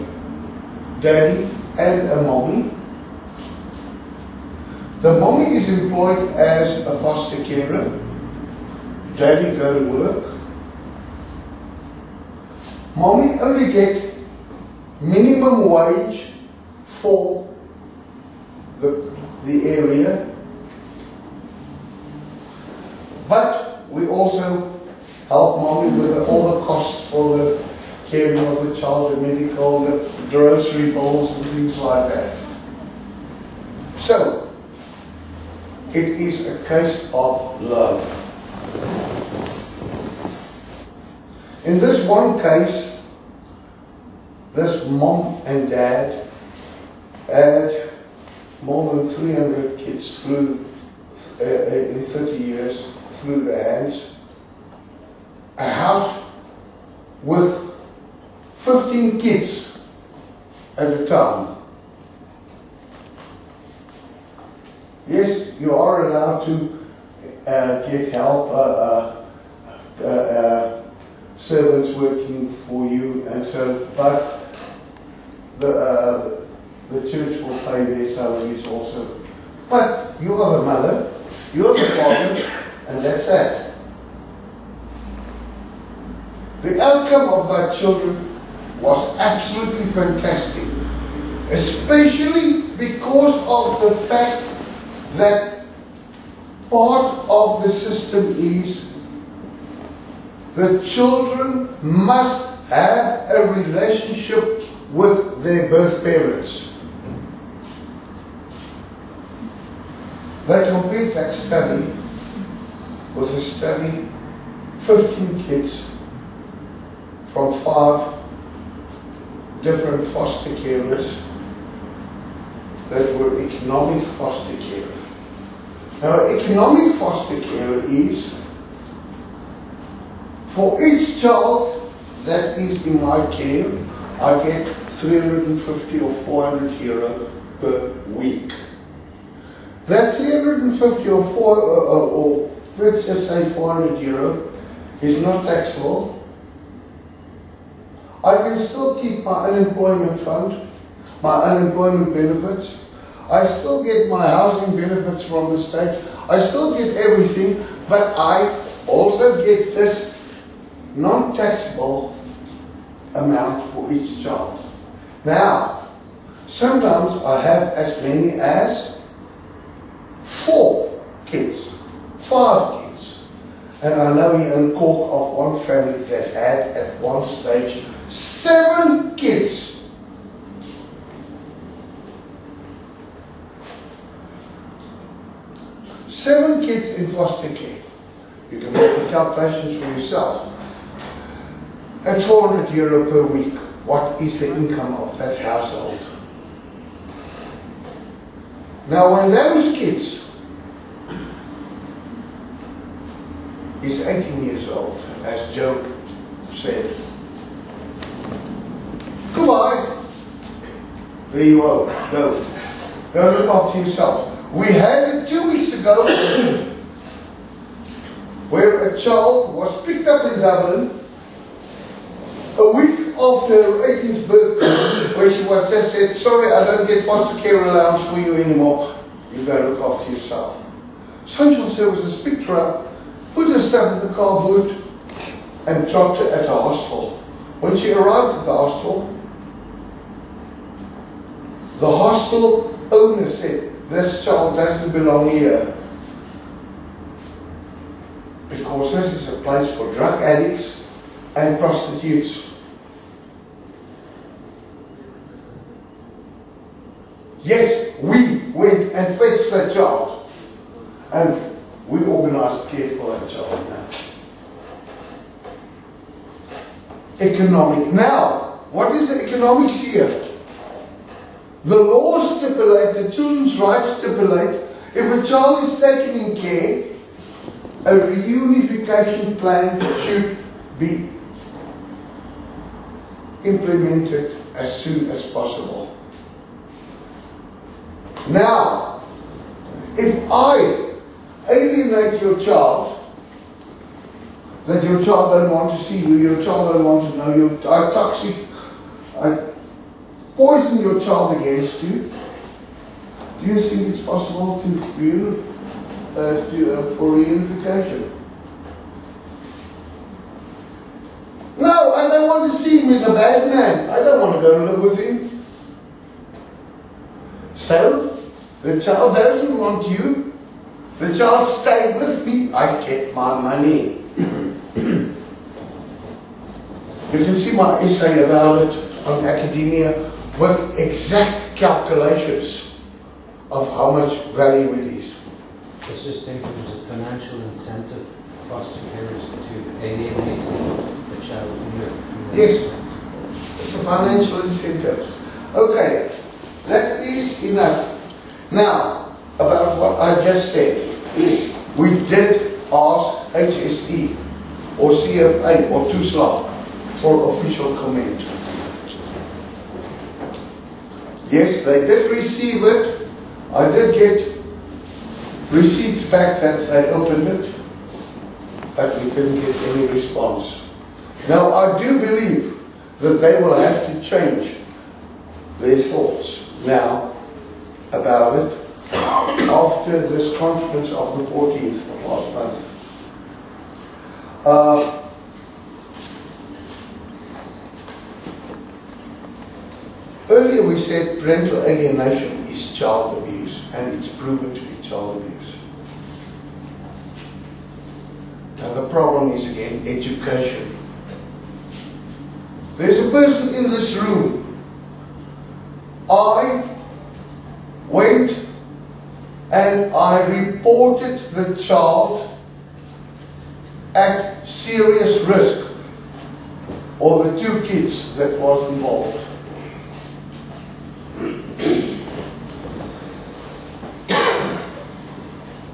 Speaker 3: daddy and a mommy. The mommy is employed as a foster carer. Daddy go to work. Mommy only get minimum wage for the area, but we also help mommy with all the costs for the caring of the child, the medical, the grocery bills and things like that. So, it is a case of love. In this one case, this mom and dad had more than 300 kids through in 30 years through their hands. A house with 15 kids at a time. Yes, you are allowed to get help, servants working for you and so, but the church will pay their salaries also. But you are the mother, you are the father, and that's that. The outcome of that children was absolutely fantastic, especially because of the fact that part of the system is the children must have a relationship with their birth parents. They compared that study with a study, 15 kids from 5 different foster carers that were economic foster carers. Now, economic foster carer is for each child that is in my care, I get 350 or 400 euro per week. That 350 or let's just say 400 euro is not taxable. I can still keep my unemployment fund, my unemployment benefits. I still get my housing benefits from the state. I still get everything, but I also get this non-taxable amount for each child. Now, sometimes I have as many as 4 kids, 5 kids. And I know here in Cork of one family that had at one stage 7 kids. Seven kids in foster care. You can make the calculations for yourself. At 400 euro per week, what is the income of that household? Now, when those kids is 18 years old, as Joe said, goodbye. There you go. Go look after yourself. We had it 2 weeks ago where a child was picked up in Dublin a week after her 18th birthday, where she was just said, sorry, I don't get foster care allowance for you anymore. You go look after yourself. Social services picked her up, put her stuff in the car boot, and dropped her at a hostel. When she arrived at the hostel owner said, this child doesn't belong here, because this is a place for drug addicts and prostitutes. Yes, we went and fetched that child, and we organised care for that child now. Economic. Now, what is the economics here? The law stipulates, the children's rights stipulate, if a child is taken in care, a reunification plan should be implemented as soon as possible. Now, if I alienate your child, that your child don't want to see you, your child don't want to know you, I toxic, I poison your child against you, do you think it's possible to for reunification? No, I don't want to see him as a bad man. I don't want to go and live with him. So, the child doesn't want you. The child stay with me. I get my money. You can see my essay about it on academia with exact calculations of how much value it is.
Speaker 1: I was just thinking there's a financial incentive for foster carers to alienate the child from your
Speaker 3: Yes, it's a financial incentive. Okay, that is enough. Now, about what I just said, we did ask HSE or CFA or TUSLA for official comment. Yes, they did receive it. I did get receipts back that they opened it, but we didn't get any response. Now, I do believe that they will have to change their thoughts now about it after this conference of the 14th of last month. Earlier we said parental alienation is child abuse, and it's proven to be child abuse. Now the problem is again education. There's a person in this room. I went and I reported the child at serious risk, or the two kids that was involved.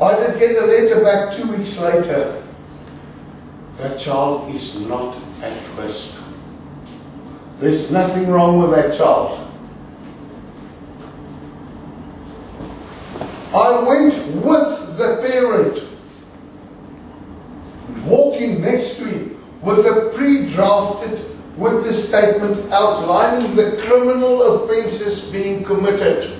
Speaker 3: I did get a letter back 2 weeks later. That child is not at risk. There's nothing wrong with that child. I went with the parent, walking next to him, with a pre-drafted witness statement outlining the criminal offences being committed.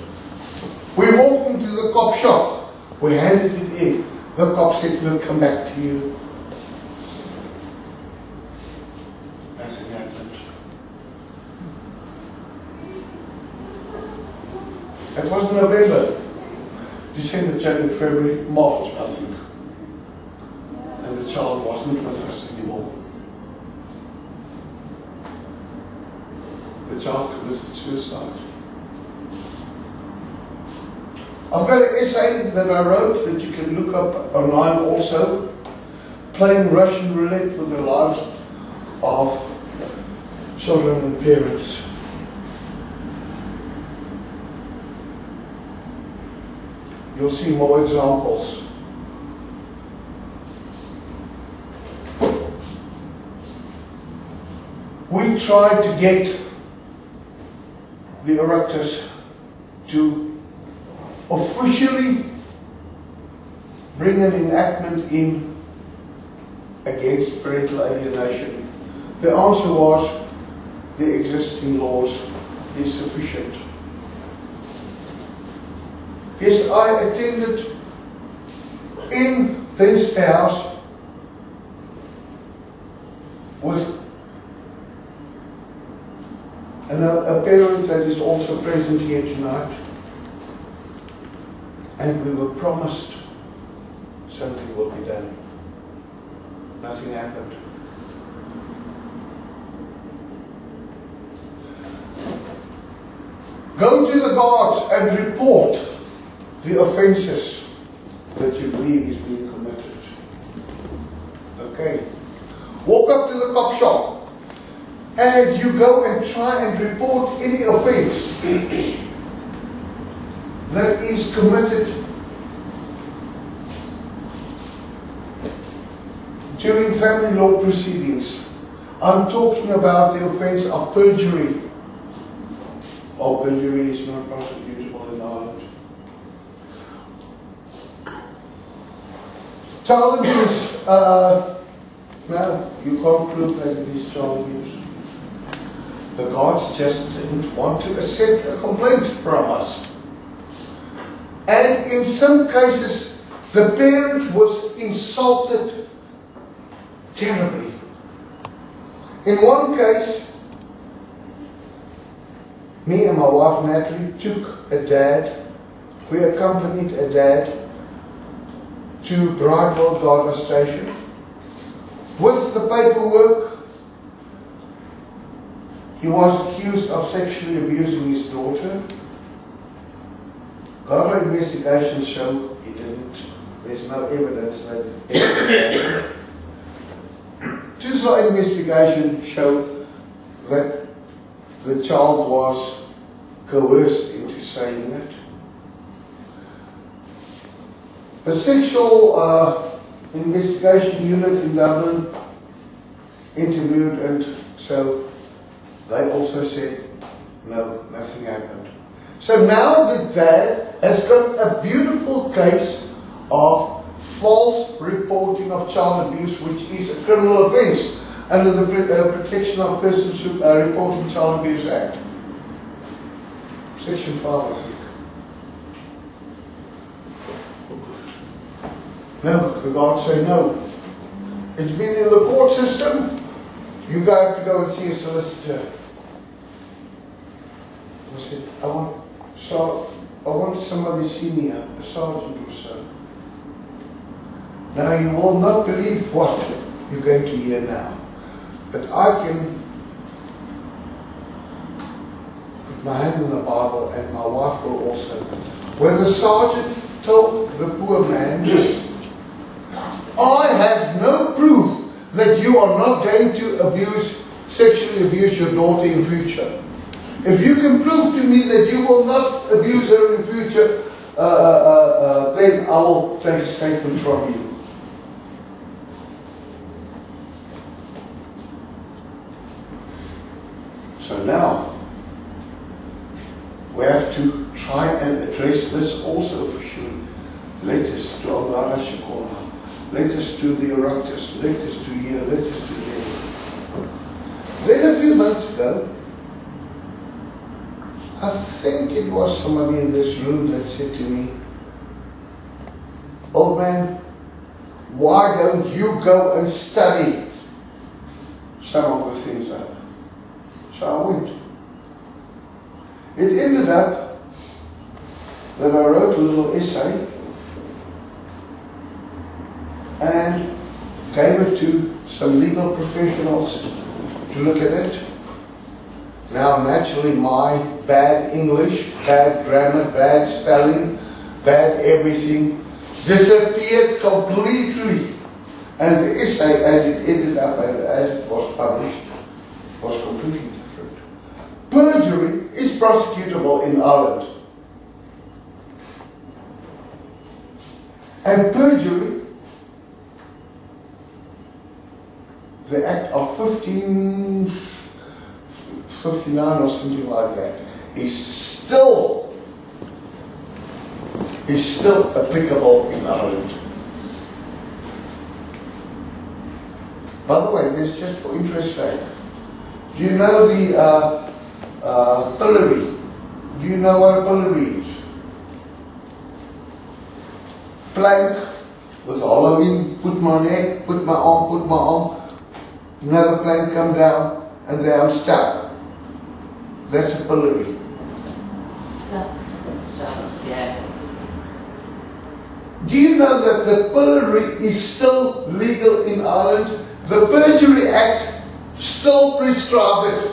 Speaker 3: We walked into the cop shop. We handed it in. The cop said, "We'll come back to you." Nothing happened. It was November, December, January, February, March, I think. And the child wasn't with us anymore. The child committed suicide. I've got an essay that I wrote that you can look up online also, playing Russian roulette with the lives of children and parents. You'll see more examples. We tried to get the erectors to officially bring an enactment in against parental alienation. The answer was the existing laws is sufficient. Yes, I attended in this house with a parent that is also present here tonight. And we were promised something will be done. Nothing happened. Go to the guards and report the offences that you believe is being committed. Okay. Walk up to the cop shop and you go and try and report any offence that is committed during family law proceedings. I'm talking about the offence of perjury. Oh, perjury is not prosecutable in Ireland. Child abuse. No, you can't prove that it is child abuse. The guards just didn't want to accept a complaint from us. And in some cases, the parent was insulted terribly. In one case, me and my wife Natalie took a dad, we accompanied a dad to Bridewell Garda Station with the paperwork. He was accused of sexually abusing his daughter. Garda investigations show he didn't. There's no evidence that it happened. TUSLA investigation showed that the child was coerced into saying it. The sexual investigation unit in Dublin interviewed, and so they also said no, nothing happened. So now the dad has got a beautiful case of false reporting of child abuse, which is a criminal offence under the Protection of Persons Reporting Child Abuse Act. Section 5, I think. No, the guards say no. It's been in the court system. You have to go and see a solicitor. was it? I want somebody senior, a sergeant or so. Now you will not believe what you're going to hear now, but I can put my hand in the Bible, and my wife will also. When the sergeant told the poor man, I have no proof that you are not going to sexually abuse your daughter in future. If you can prove to me that you will not abuse her in future, then I will take a statement from you. So now, we have to try and address this also officially. Letters to Albara Shikola, letters to the erectors, letters to here, letters to there. Then a few months ago, I think it was somebody in this room that said to me, old man, why don't you go and study some of the things up? So I went. It ended up that I wrote a little essay and gave it to some legal professionals to look at it. Now naturally my bad English, bad grammar, bad spelling, bad everything disappeared completely. And the essay as it ended up and as it was published was completely different. Perjury is prosecutable in Ireland. And perjury, the Act of 1559 or something like that, is still applicable in Ireland. By the way, this just for interest's sake. Do you know the pillory? Do you know what a pillory is? Plank with hollow in, put my neck, put my arm, another plank come down, and there I'm stuck. That's a pillory.
Speaker 2: Sucks, yeah.
Speaker 3: Do you know that the pillory is still legal in Ireland? The Perjury Act still prescribes it.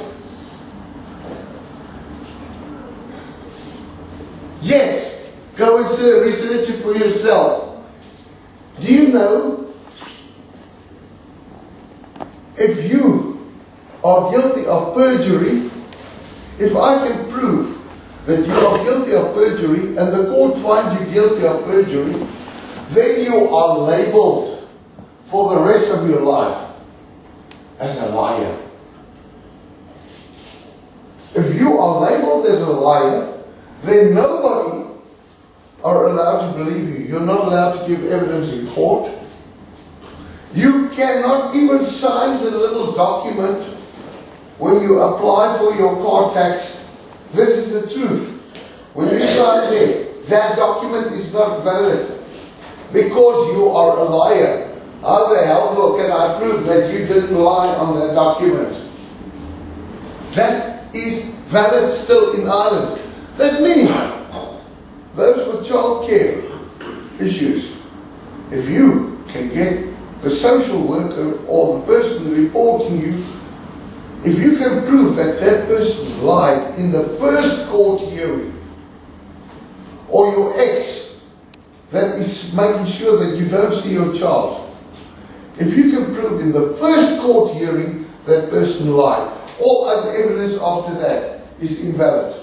Speaker 3: Yes, go and research it for yourself. Do you know, if you are guilty of perjury, if I can prove that you are guilty of perjury and the court finds you guilty of perjury, then you are labeled for the rest of your life as a liar. If you are labeled as a liar, then nobody are allowed to believe you. You're not allowed to give evidence in court. You cannot even sign the little document when you apply for your car tax. This is the truth. When you sign there, that document is not valid because you are a liar. How the hell can I prove that you didn't lie on that document? That is valid still in Ireland. That means those with childcare issues, if you can get the social worker or the person reporting you, if you can prove that that person lied in the first court hearing, or your ex that is making sure that you don't see your child, if you can prove in the first court hearing that person lied, all other evidence after that is invalid.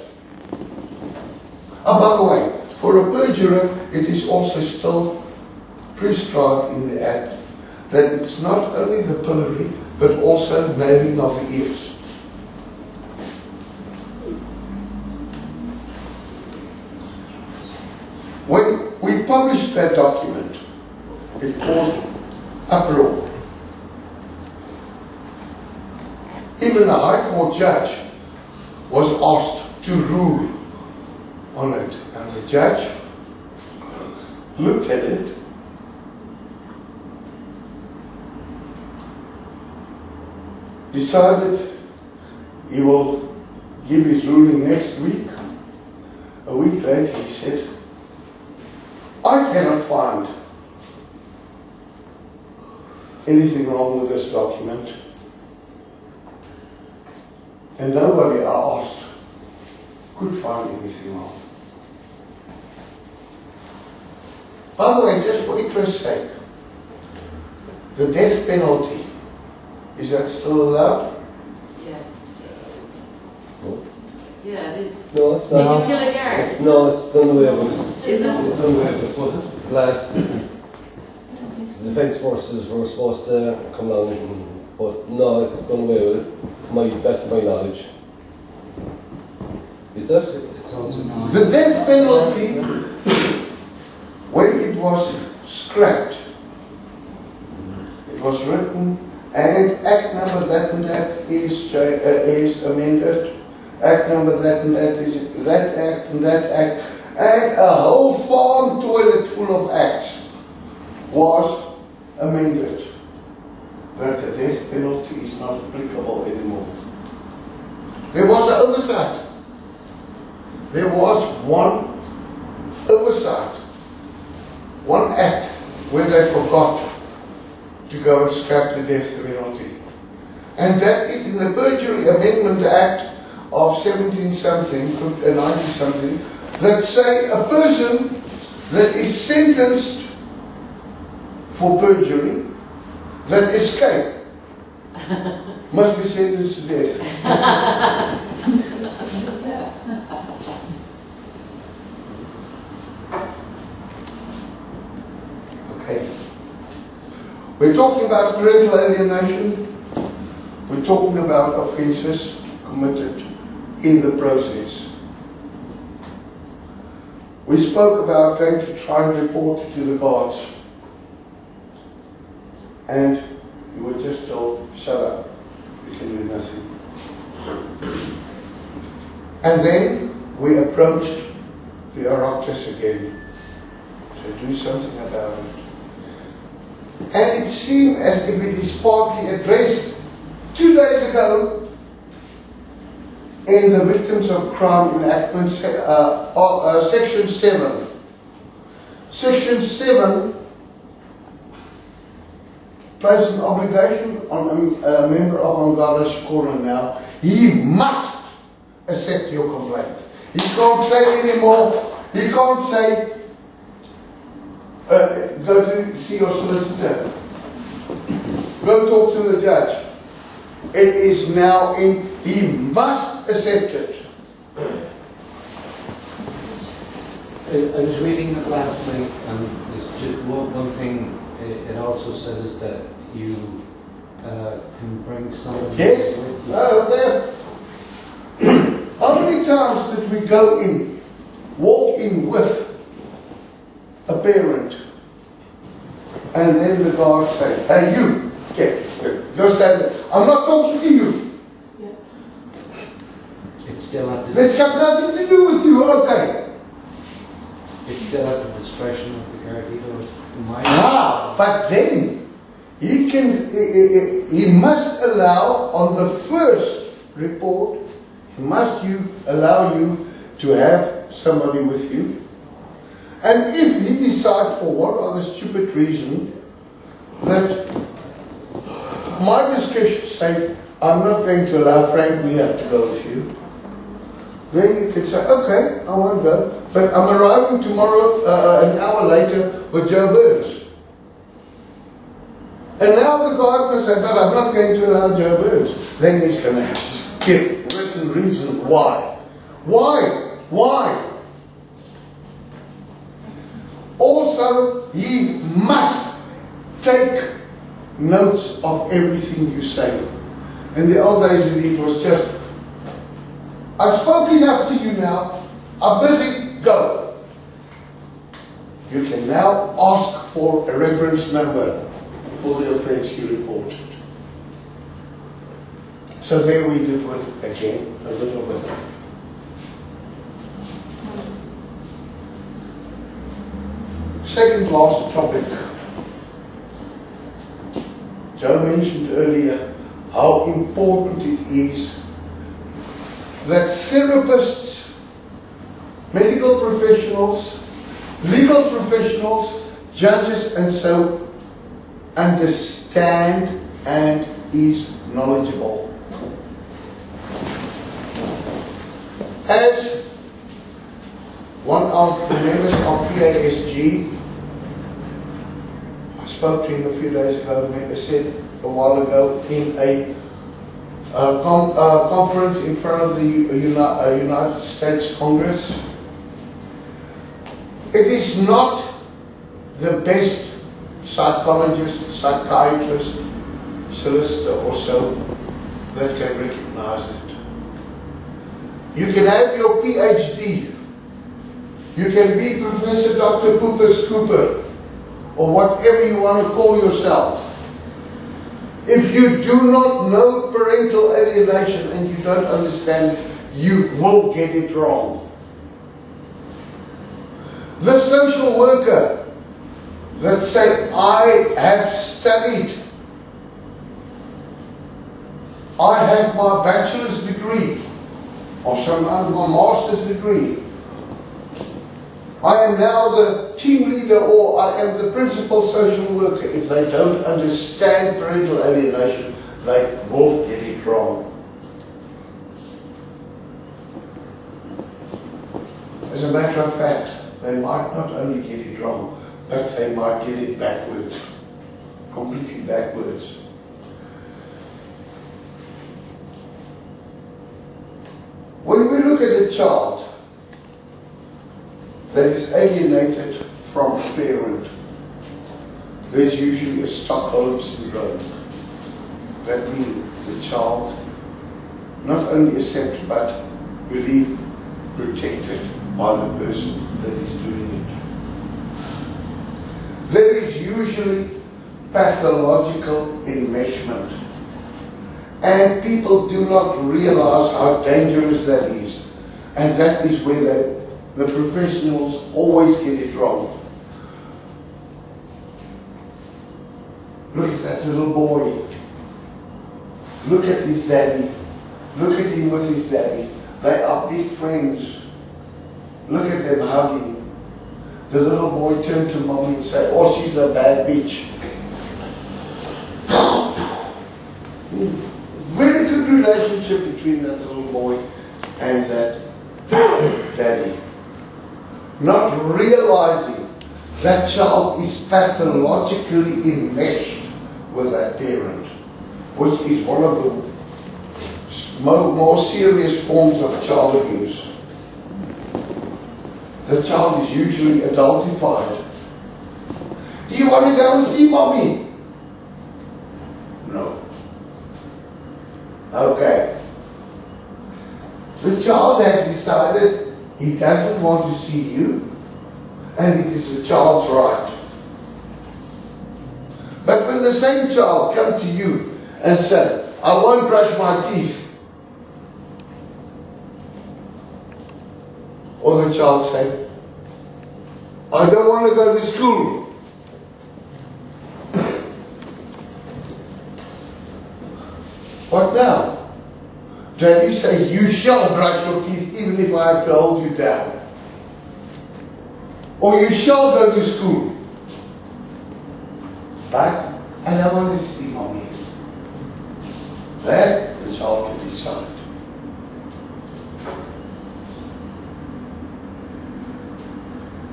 Speaker 3: Oh, by the way, for a perjurer, it is also still prescribed in the Act that it's not only the pillory, but also nailing of the ears. When we published that document, it caused uproar. Even the High Court judge was asked to rule on it, and the judge looked at it, decided he will give his ruling next week. A week later he said, I cannot find anything wrong with this document. And nobody I asked could find anything wrong. By the way, just for interest's sake, the death penalty, is that still allowed?
Speaker 2: Yeah.
Speaker 4: No.
Speaker 2: Yeah, it is.
Speaker 4: No, it's
Speaker 2: Did
Speaker 4: not.
Speaker 2: you kill a guard?
Speaker 4: It's done away with.
Speaker 2: Is it?
Speaker 4: It's done away with. Last, the defence forces were supposed to come along, but no, it's done away with it, to my best of my knowledge. Is that?
Speaker 1: It's also not.
Speaker 3: The death penalty, when it was scrapped, it was written, and Act number that and that is amended, Act number that and that is that Act and that Act, and a whole farm toilet full of acts was amended. But the death penalty is not applicable anymore. There was an oversight. There was one oversight, one act where they forgot to go and scrap the death penalty. And that is in the Perjury Amendment Act of 17-something, 90-something, that say a person that is sentenced for perjury, that escape, must be sentenced to death. Okay. We're talking about parental alienation. We're talking about offences committed in the process. We spoke about going to try and report it to the guards. And you were just told, shut up, you can do nothing. And then we approached the Oireachtas again to do something about it. And it seemed as if it is partly addressed 2 days ago in the Victims of Crime Enactment, Section 7. Section 7 places an obligation on a member of Angala's corner now. He must accept your complaint. He can't say anymore, he can't say, go to see your solicitor, go talk to the judge. It is now in, he must accept it.
Speaker 1: I was reading it last night, and there's just one thing it also says is that you can bring somebody
Speaker 3: Yes?
Speaker 1: with you.
Speaker 3: How many times did we go in, walk in with a parent, and then the guard say, hey you, go stand there. I'm not talking to you.
Speaker 1: It's still at the,
Speaker 3: It's got nothing to do with you, okay.
Speaker 1: it's still at the discretion of the guardian, in my
Speaker 3: But then he can, he must allow on the first report, he must allow you to have somebody with you. And if he decides for one other stupid reason that my discretion say, I'm not going to allow Frank Mia to go with you, then you can say, okay, I won't go, but I'm arriving tomorrow an hour later with Joe Burns. And now the guard can say, but I'm not going to allow Joe Burns. Then he's going to have to give written reason why. Why? Also, he must take notes of everything you say. In the old days it was just, I've spoken enough to you now, I'm busy, go. You can now ask for a reference number for the offence you reported. So there we did one again, a little bit. Second last topic. Joe mentioned earlier how important it is that therapists, medical professionals, legal professionals, judges and so understand and is knowledgeable. As one of the members of PASG, I spoke to him a few days ago, I said a while ago in a conference in front of the United States Congress, it is not the best psychologist, psychiatrist, solicitor or so that can recognize it. You can have your PhD, you can be Professor Dr. Pooper Scooper, or whatever you want to call yourself. If you do not know parental alienation and you don't understand it, you will get it wrong. The social worker that say, I have studied, I have my bachelor's degree, or sometimes my master's degree, I am now the team leader or I am the principal social worker. If they don't understand parental alienation, they will get it wrong. As a matter of fact, they might not only get it wrong, but they might get it backwards, completely backwards. When we look at a child that is alienated from a parent, there's usually a Stockholm syndrome. That means the child not only accepts but believe protected by the person that is doing it. There is usually pathological enmeshment, and people do not realize how dangerous that is, and that is where the professionals always get it wrong. Look at that little boy. Look at his daddy. Look at him with his daddy. They are big friends. Look at them hugging. The little boy turned to mommy and said, oh, she's a bad bitch. Very good relationship between that little boy and that daddy. Not realizing that child is pathologically enmeshed with that parent, which is one of the more serious forms of child abuse. The child is usually adultified. Do you want to go and see mommy? No. Okay. The child has decided he doesn't want to see you, and it is the child's right. But when the same child comes to you and says, I won't brush my teeth, or the child says, I don't want to go to school, what now? Daddy say, you shall brush your teeth even if I have to hold you down. Or you shall go to school. But I don't want to see mommy. That the child can decide.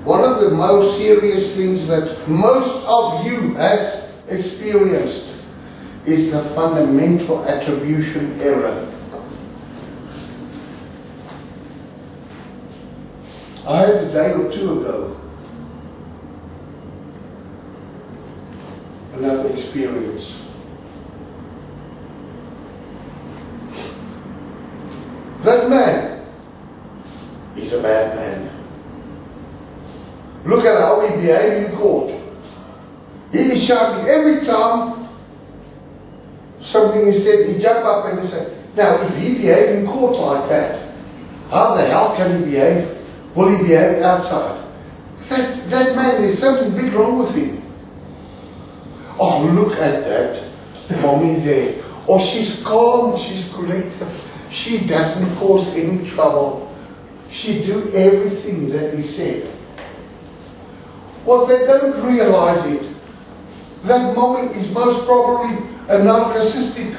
Speaker 3: One of the most serious things that most of you has experienced is the fundamental attribution error. I had a day or two ago another experience. That man is a bad man. Look at how he behaved in court. He is shouting every time something is said, he jump up and he say, now if he behaved in court like that, how the hell can he behave? Will he behave outside? That man, there's something big wrong with him. Oh, look at that mommy there. Oh, she's calm, she's collective, She doesn't cause any trouble. She do everything that he said. What they don't realize is that mommy is most probably a narcissistic,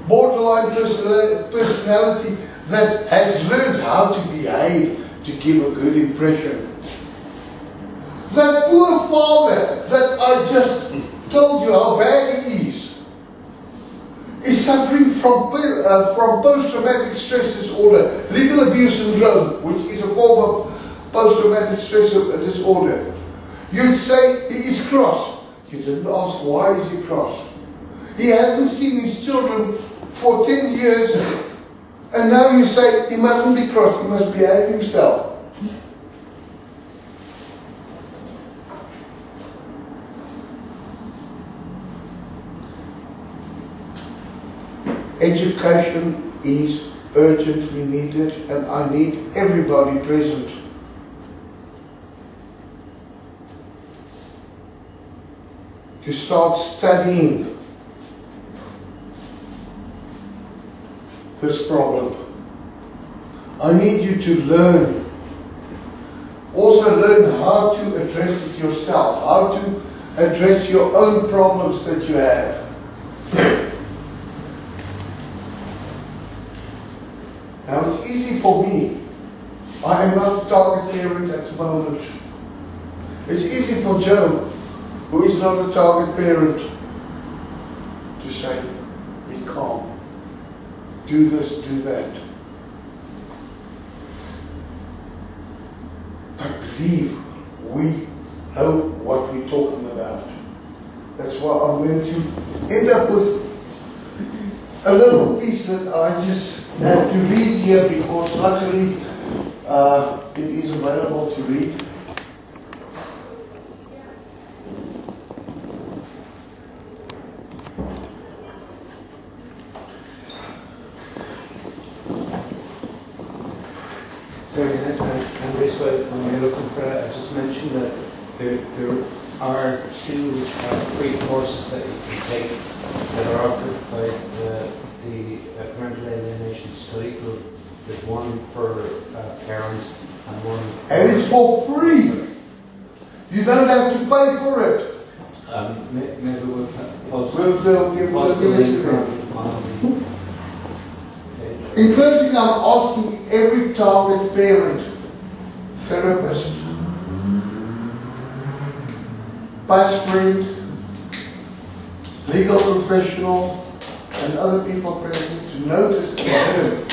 Speaker 3: borderline personality that has learned how to behave to give a good impression. That poor father that I just told you how bad he is suffering from post-traumatic stress disorder, legal abuse syndrome, which is a form of post-traumatic stress disorder. You'd say he is cross. You didn't ask why is he cross. He hasn't seen his children for 10 years, and now you say he mustn't be cross, he must behave himself. Education is urgently needed, and I need everybody present to start studying this problem. I need you to learn. Also learn how to address it yourself, how to address your own problems that you have. Now it's easy for me. I am not a target parent at the moment. It's easy for Joe, who is not a target parent, to say, be calm, do this, do that. But believe, we know what we're talking about. That's why I'm going to end up with a little piece that I just have to read here, because luckily it is available to read.
Speaker 1: Sorry, Andries, when you're looking for it, I just mentioned that there are two free courses that you can take that are offered by the Parental Alienation Study Group. There's one for parents and one for...
Speaker 3: And it's for free! You don't have to pay for it!
Speaker 1: Maybe we'll post
Speaker 3: We'll give
Speaker 1: the
Speaker 3: it to
Speaker 1: link
Speaker 3: them.
Speaker 1: on the page.
Speaker 3: In closing, I'm asking every target parent, therapist, bus friend, legal professional, and other people present to notice and learn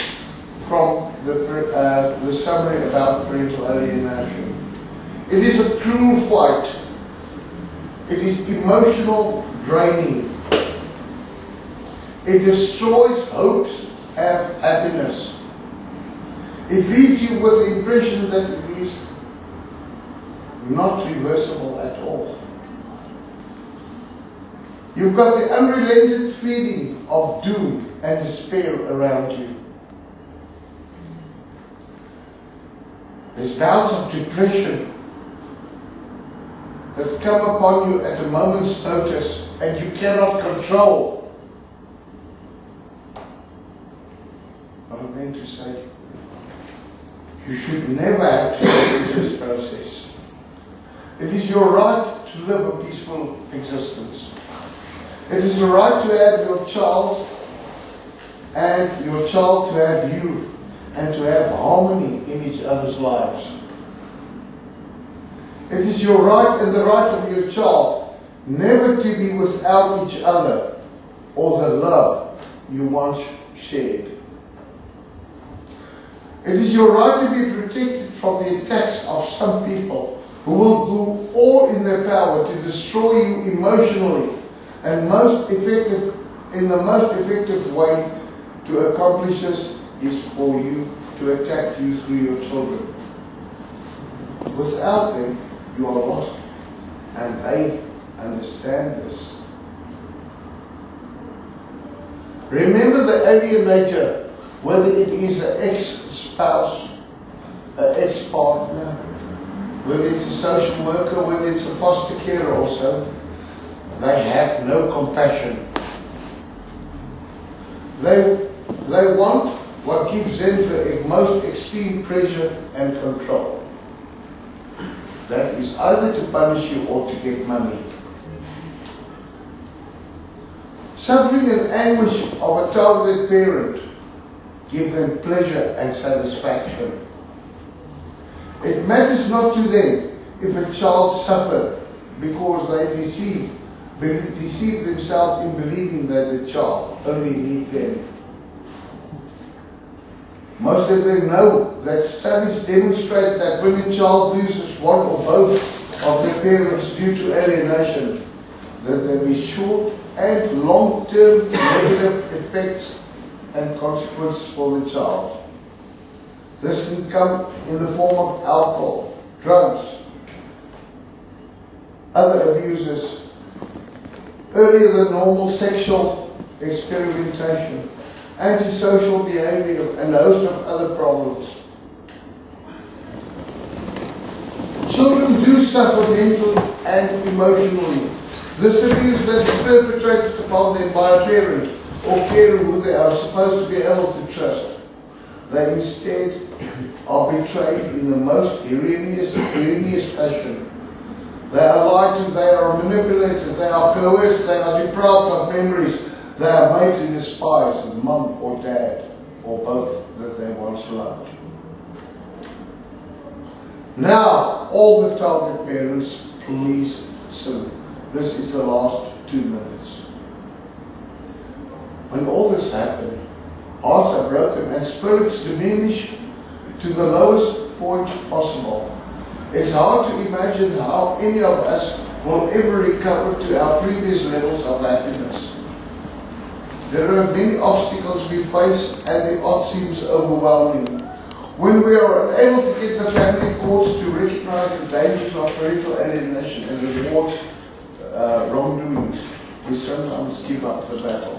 Speaker 3: from the summary about parental alienation. It is a cruel fight. It is emotional draining. It destroys hopes of happiness. It leaves you with the impression that it is not reversible at all. You've got the unrelenting feeling of doom and despair around you. There's bouts of depression that come upon you at a moment's notice and you cannot control. I'm going to say, you should never have to go through this process. It is your right to live a peaceful existence. It is your right to have your child and your child to have you, and to have harmony in each other's lives. It is your right and the right of your child never to be without each other or the love you once shared. It is your right to be protected from the attacks of some people who will do all in their power to destroy you emotionally, and in the most effective way to accomplish this is for you to attack you through your children. Without them, you are lost, and they understand this. Remember the alienator, whether it is an ex-spouse, an ex-partner, whether it's a social worker, whether it's a foster carer also, they have no compassion. They want what gives them the most extreme pressure and control. That is either to punish you or to get money. Suffering and anguish of a targeted parent give them pleasure and satisfaction. It matters not to them if a child suffers because they deceive themselves in believing that the child only needs them. Most of them know that studies demonstrate that when a child loses one or both of their parents due to alienation, that there be short and long-term negative effects and consequences for the child. This can come in the form of alcohol, drugs, other abuses, earlier than normal sexual experimentation, antisocial behavior, and a host of other problems. Children do suffer mentally and emotionally. This abuse that is perpetrated upon them by a parent or carer who they are supposed to be able to trust. They instead are betrayed in the most erroneous fashion. They are lied to, they are manipulated, they are coerced, they are deprived of memories, they are made to despise mum or dad, or both that they once loved. Now, all the target parents, please listen. This is the last 2 minutes. When all this happened, hearts are broken and spirits diminish to the lowest point possible. It's hard to imagine how any of us will ever recover to our previous levels of happiness. There are many obstacles we face and the odds seems overwhelming. When we are unable to get the family courts to recognize the dangers of parental alienation and reward wrongdoings, we sometimes give up the battle.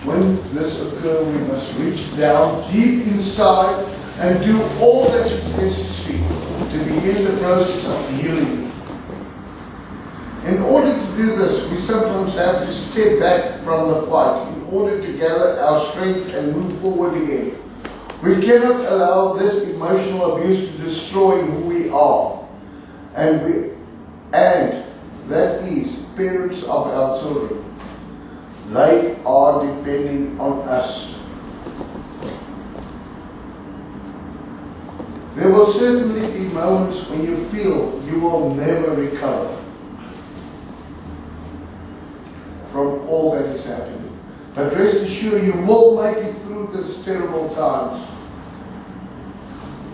Speaker 3: When this occurs, we must reach down deep inside and do all that is necessary to begin the process of healing. In order to do this, we sometimes have to step back from the fight in order to gather our strength and move forward again. We cannot allow this emotional abuse to destroy who we are, and that is parents of our children. They are depending on us. There will certainly be moments when you feel you will never recover from all that is happening. But rest assured, you will make it through these terrible times.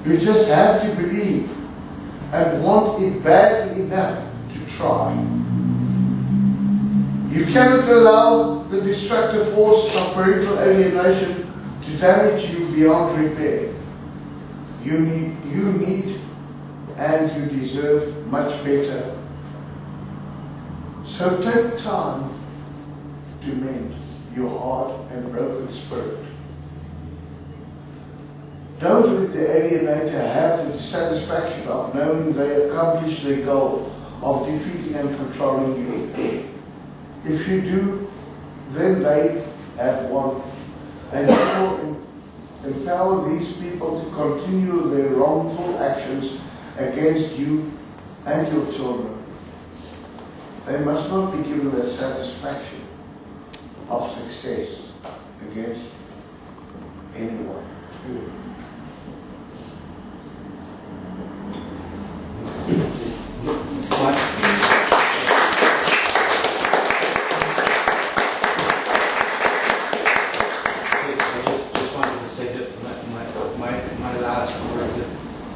Speaker 3: You just have to believe and want it badly enough to try. You cannot allow the destructive forces of parental alienation to damage you beyond repair. You need and you deserve much better. So take time to mend your hard and broken spirit. Don't let the alienator have the dissatisfaction of knowing they accomplished their goal of defeating and controlling you. If you do, then they have won. And you will empower these people to continue their wrongful actions against you and your children. They must not be given the satisfaction of success against anyone.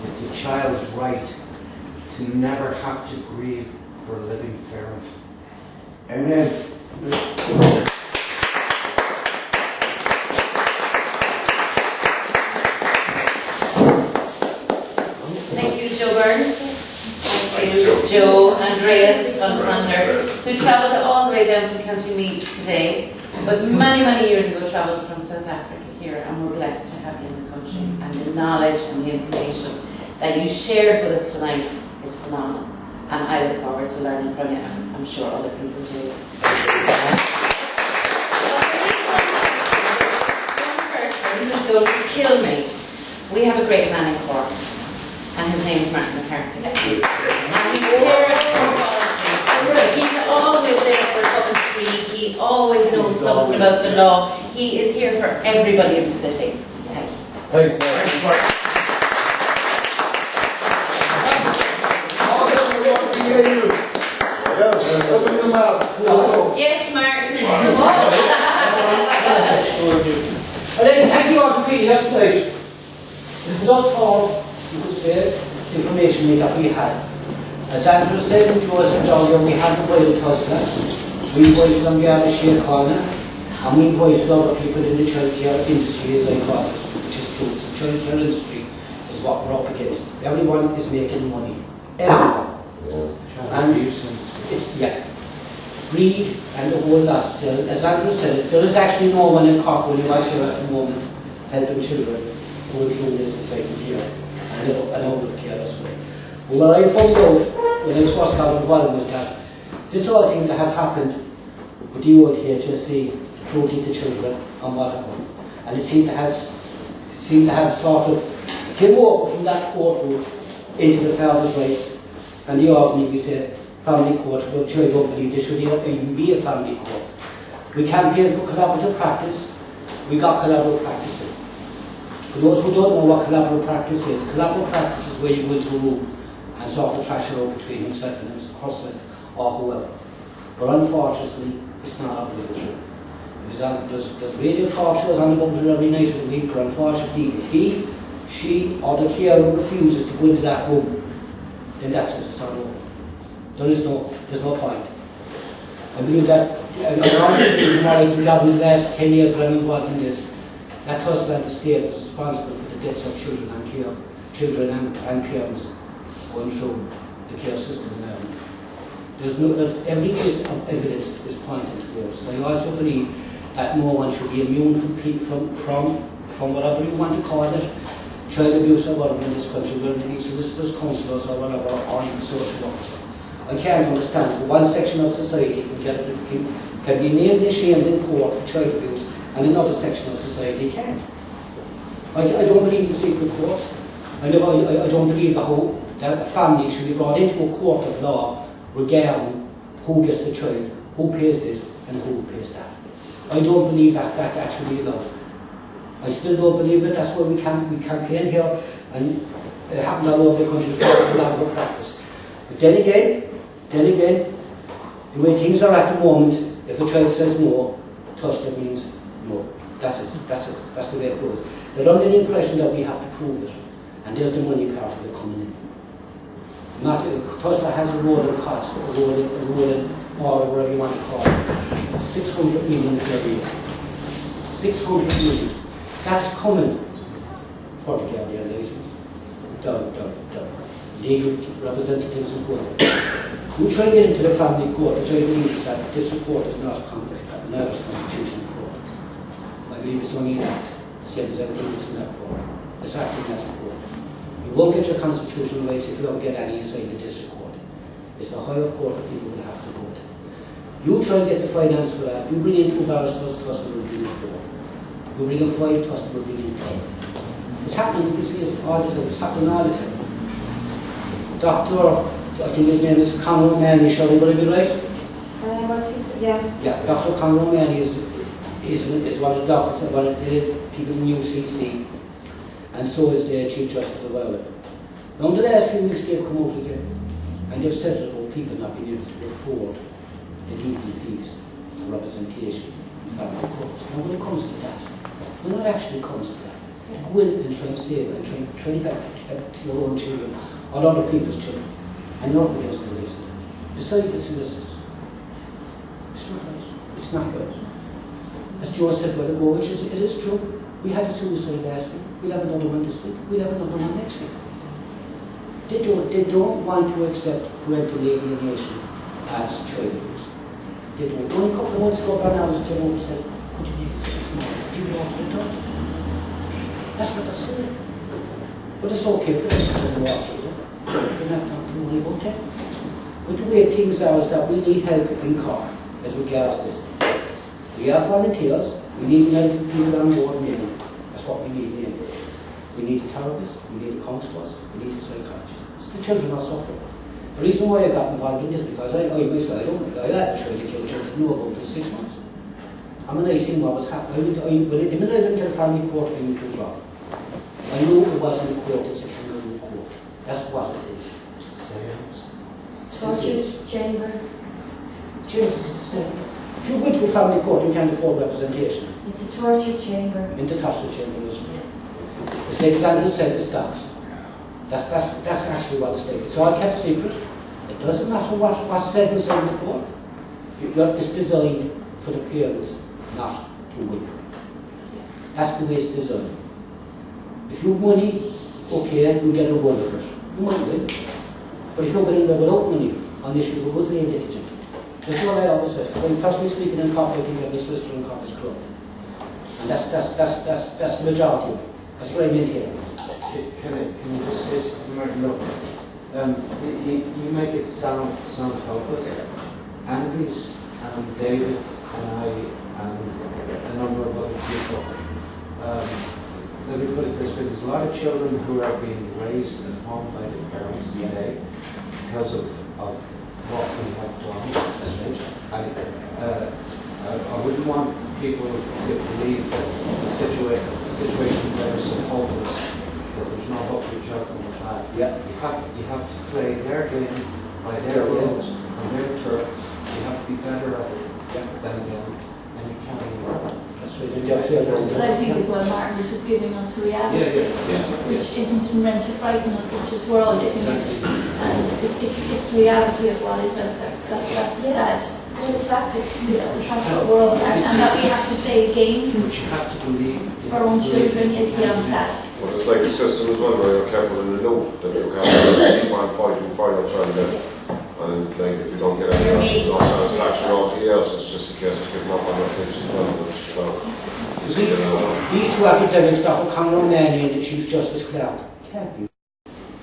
Speaker 1: It's a child's right to never have to grieve for a living parent.
Speaker 3: Amen.
Speaker 2: Thank you, Joe Burns. Thank you, Joe Andries, VanTonder, who travelled all the way down from County Meath today, but many, many years ago travelled from South Africa here, and we're blessed to have you in the country, and the knowledge and the information that you shared with us tonight is phenomenal, and I look forward to learning from you, and I'm sure other people do. going to kill me. We have a great man in Cork, and his name is Martin McCarthy. And he's here for policy. He's always there for a cup of tea. He always knows something about the law. He is here for everybody in the city. Thank you.
Speaker 4: Thanks, Mark.
Speaker 2: Yes, Martin.
Speaker 5: Thank you all for being here tonight. This is all you could say, information that we had. As Andrew said and Joe said earlier, we had the wild tussler. We invited on the Batchelors Quay, and we invited other people in the childcare industry, as I call it, which is true. The childcare industry is what we're up against. Everyone is making money. Everyone. And it's, greed and the whole lot. As Andrew said, there is actually no one in Cork when he was here at the moment helping children going through this society here and out of care as well. But what I found out when I first got involved was that this all seemed to have happened with the old HSE, cruelty to children and whatever. And it seemed to have sort of came over from that courtroom into the father's rights and the argument we said family court, which I don't believe there should even be a family court. We campaigned for collaborative practice. We got collaborative practice in. For those who don't know what collaborative practice is where you go into a room and sort of thrash it out between himself and herself or whoever. But unfortunately, it's not obligatory. There's radio talk shows on about it every night of the week, but unfortunately, if he, she, or the carer refuses to go into that room, then that's it, it's all over. There's no point. I believe that, I also believe from what I've done in the last 10 years that I'm involved in this, that tussle at the state is responsible for the deaths of children and parents going through the care system in Ireland. Every piece of evidence is pointing towards. So I also believe that no one should be immune from whatever you want to call it, child abuse or whatever in this country, whether it be solicitors, counsellors or whatever, or even social workers. I can't understand one section of society can be named and shamed in court for child abuse and another section of society can't. I don't believe in secret courts. I don't believe that a family should be brought into a court of law regarding who gets the child, who pays this and who pays that. I don't believe that should be allowed. I still don't believe it. That's why we campaign here and it happens all over the country for collaborative practice. But then again, the way things are at the moment, if a child says no, tussle means no. That's it. That's the way it goes. They're under the impression that we have to prove it. And there's the money part of it coming in. Tussle has a rolling cost, a rolling or whatever you want to call it. 600 million every year. 600 million. That's coming for the guardian license. Legal representatives and court. We try to get into the family court, which I believe that this report is not an Irish constitutional court. I believe it's only an act, the same as everything else in that court. It's acting as a court. You won't get your constitutional rights if you don't get any inside the district court. It's the higher court that people will have to go to. You try and get the finance for that. You bring in 2 barristers, tussle will bring in 4. You bring in 5, tussle will bring in 10. It's happening, you can see it all the time. It's happening all the time. Doctor, I think his name is Carmel, shall everybody be right? Yeah, Dr. Carmel is one of the doctors, one of the people in UCC, and so is the Chief Justice of Ireland. Now, in the last few weeks, they've come out again, and they've said about people not being able to afford the legal fees for representation in family courts. Now, when it comes to that, when it actually comes to that, go in and try and save and try and help your own children or other people's children, and you're up against the reason. Besides the solicitors, it's not right. It's not right. As Joe said a while ago, it is true. We had a suicide last week. We'll have another one this week. We'll have another one next week. They don't want to accept parental alienation as child abuse. They don't. Only a couple of months ago, Barnabas came over and said, "Could you make 6 months? Do you want to do it?" That's what they're saying. But it's okay for them to walk through it. They don't have to worry about that. But the way things are is that we need help in Cork as regards this. We have volunteers, we need medical people on board now. A That's what we need in. We need a therapist, we need a counsellor, we need a psychologist. It's the children are suffering. The reason why I got involved in this because I myself, I had a child that killed a child, didn't know about it for 6 months. And when I seen what was happening, the minute I went to the family court, I knew it was wrong. I knew it wasn't a court, it's a kangaroo court. That's what it is.
Speaker 2: Torture chamber.
Speaker 5: James, if you go to a family court, you can't afford representation.
Speaker 2: It's a torture chamber.
Speaker 5: In the torture chamber, it's like Andrew said, the stocks. That's actually what it's like. It's all kept secret. It doesn't matter what's said inside the court. It's designed for the parents not to win. That's the way it's designed. If you have money, okay, you get a reward for it. You might win. But if you're going in there without money, on the issue of a good lane litigant, that's what I always say. When personally speaking in Cork, I think every solicitor in Cork is corrupt. And that's the majority of it. That's what I mean here.
Speaker 6: Can you just say something, Martin? Look, you make it sound hopeless. Andries and David and I and a number of other people, let me put it this way, there's a lot of children who are being raised at home by their parents today because of what we have done. I wouldn't want people to believe that the situations that are so hopeless, that there's no hope for children in the flag.
Speaker 5: Yeah.
Speaker 6: You have to play their game by their rules on their turf. You have to be better at it than them, and you can't even.
Speaker 5: That's right.
Speaker 7: But I think as well, Martin is just giving us reality, which isn't meant to frighten us, it's just we're all living it, and it's reality of what is out there. That's sad. It's the fact that we're all, and that we have to say again,
Speaker 6: But you have to believe
Speaker 7: our own children is beyond that.
Speaker 8: Well, it's like the system as well, where you're careful in the loop, that you can't keep on fighting trying to, and like if you don't get any satisfaction off the else, it's just a case of giving up on that thing as well.
Speaker 5: These two academics, Dr. Conor O'Malley and the Chief Justice Clark, can't be.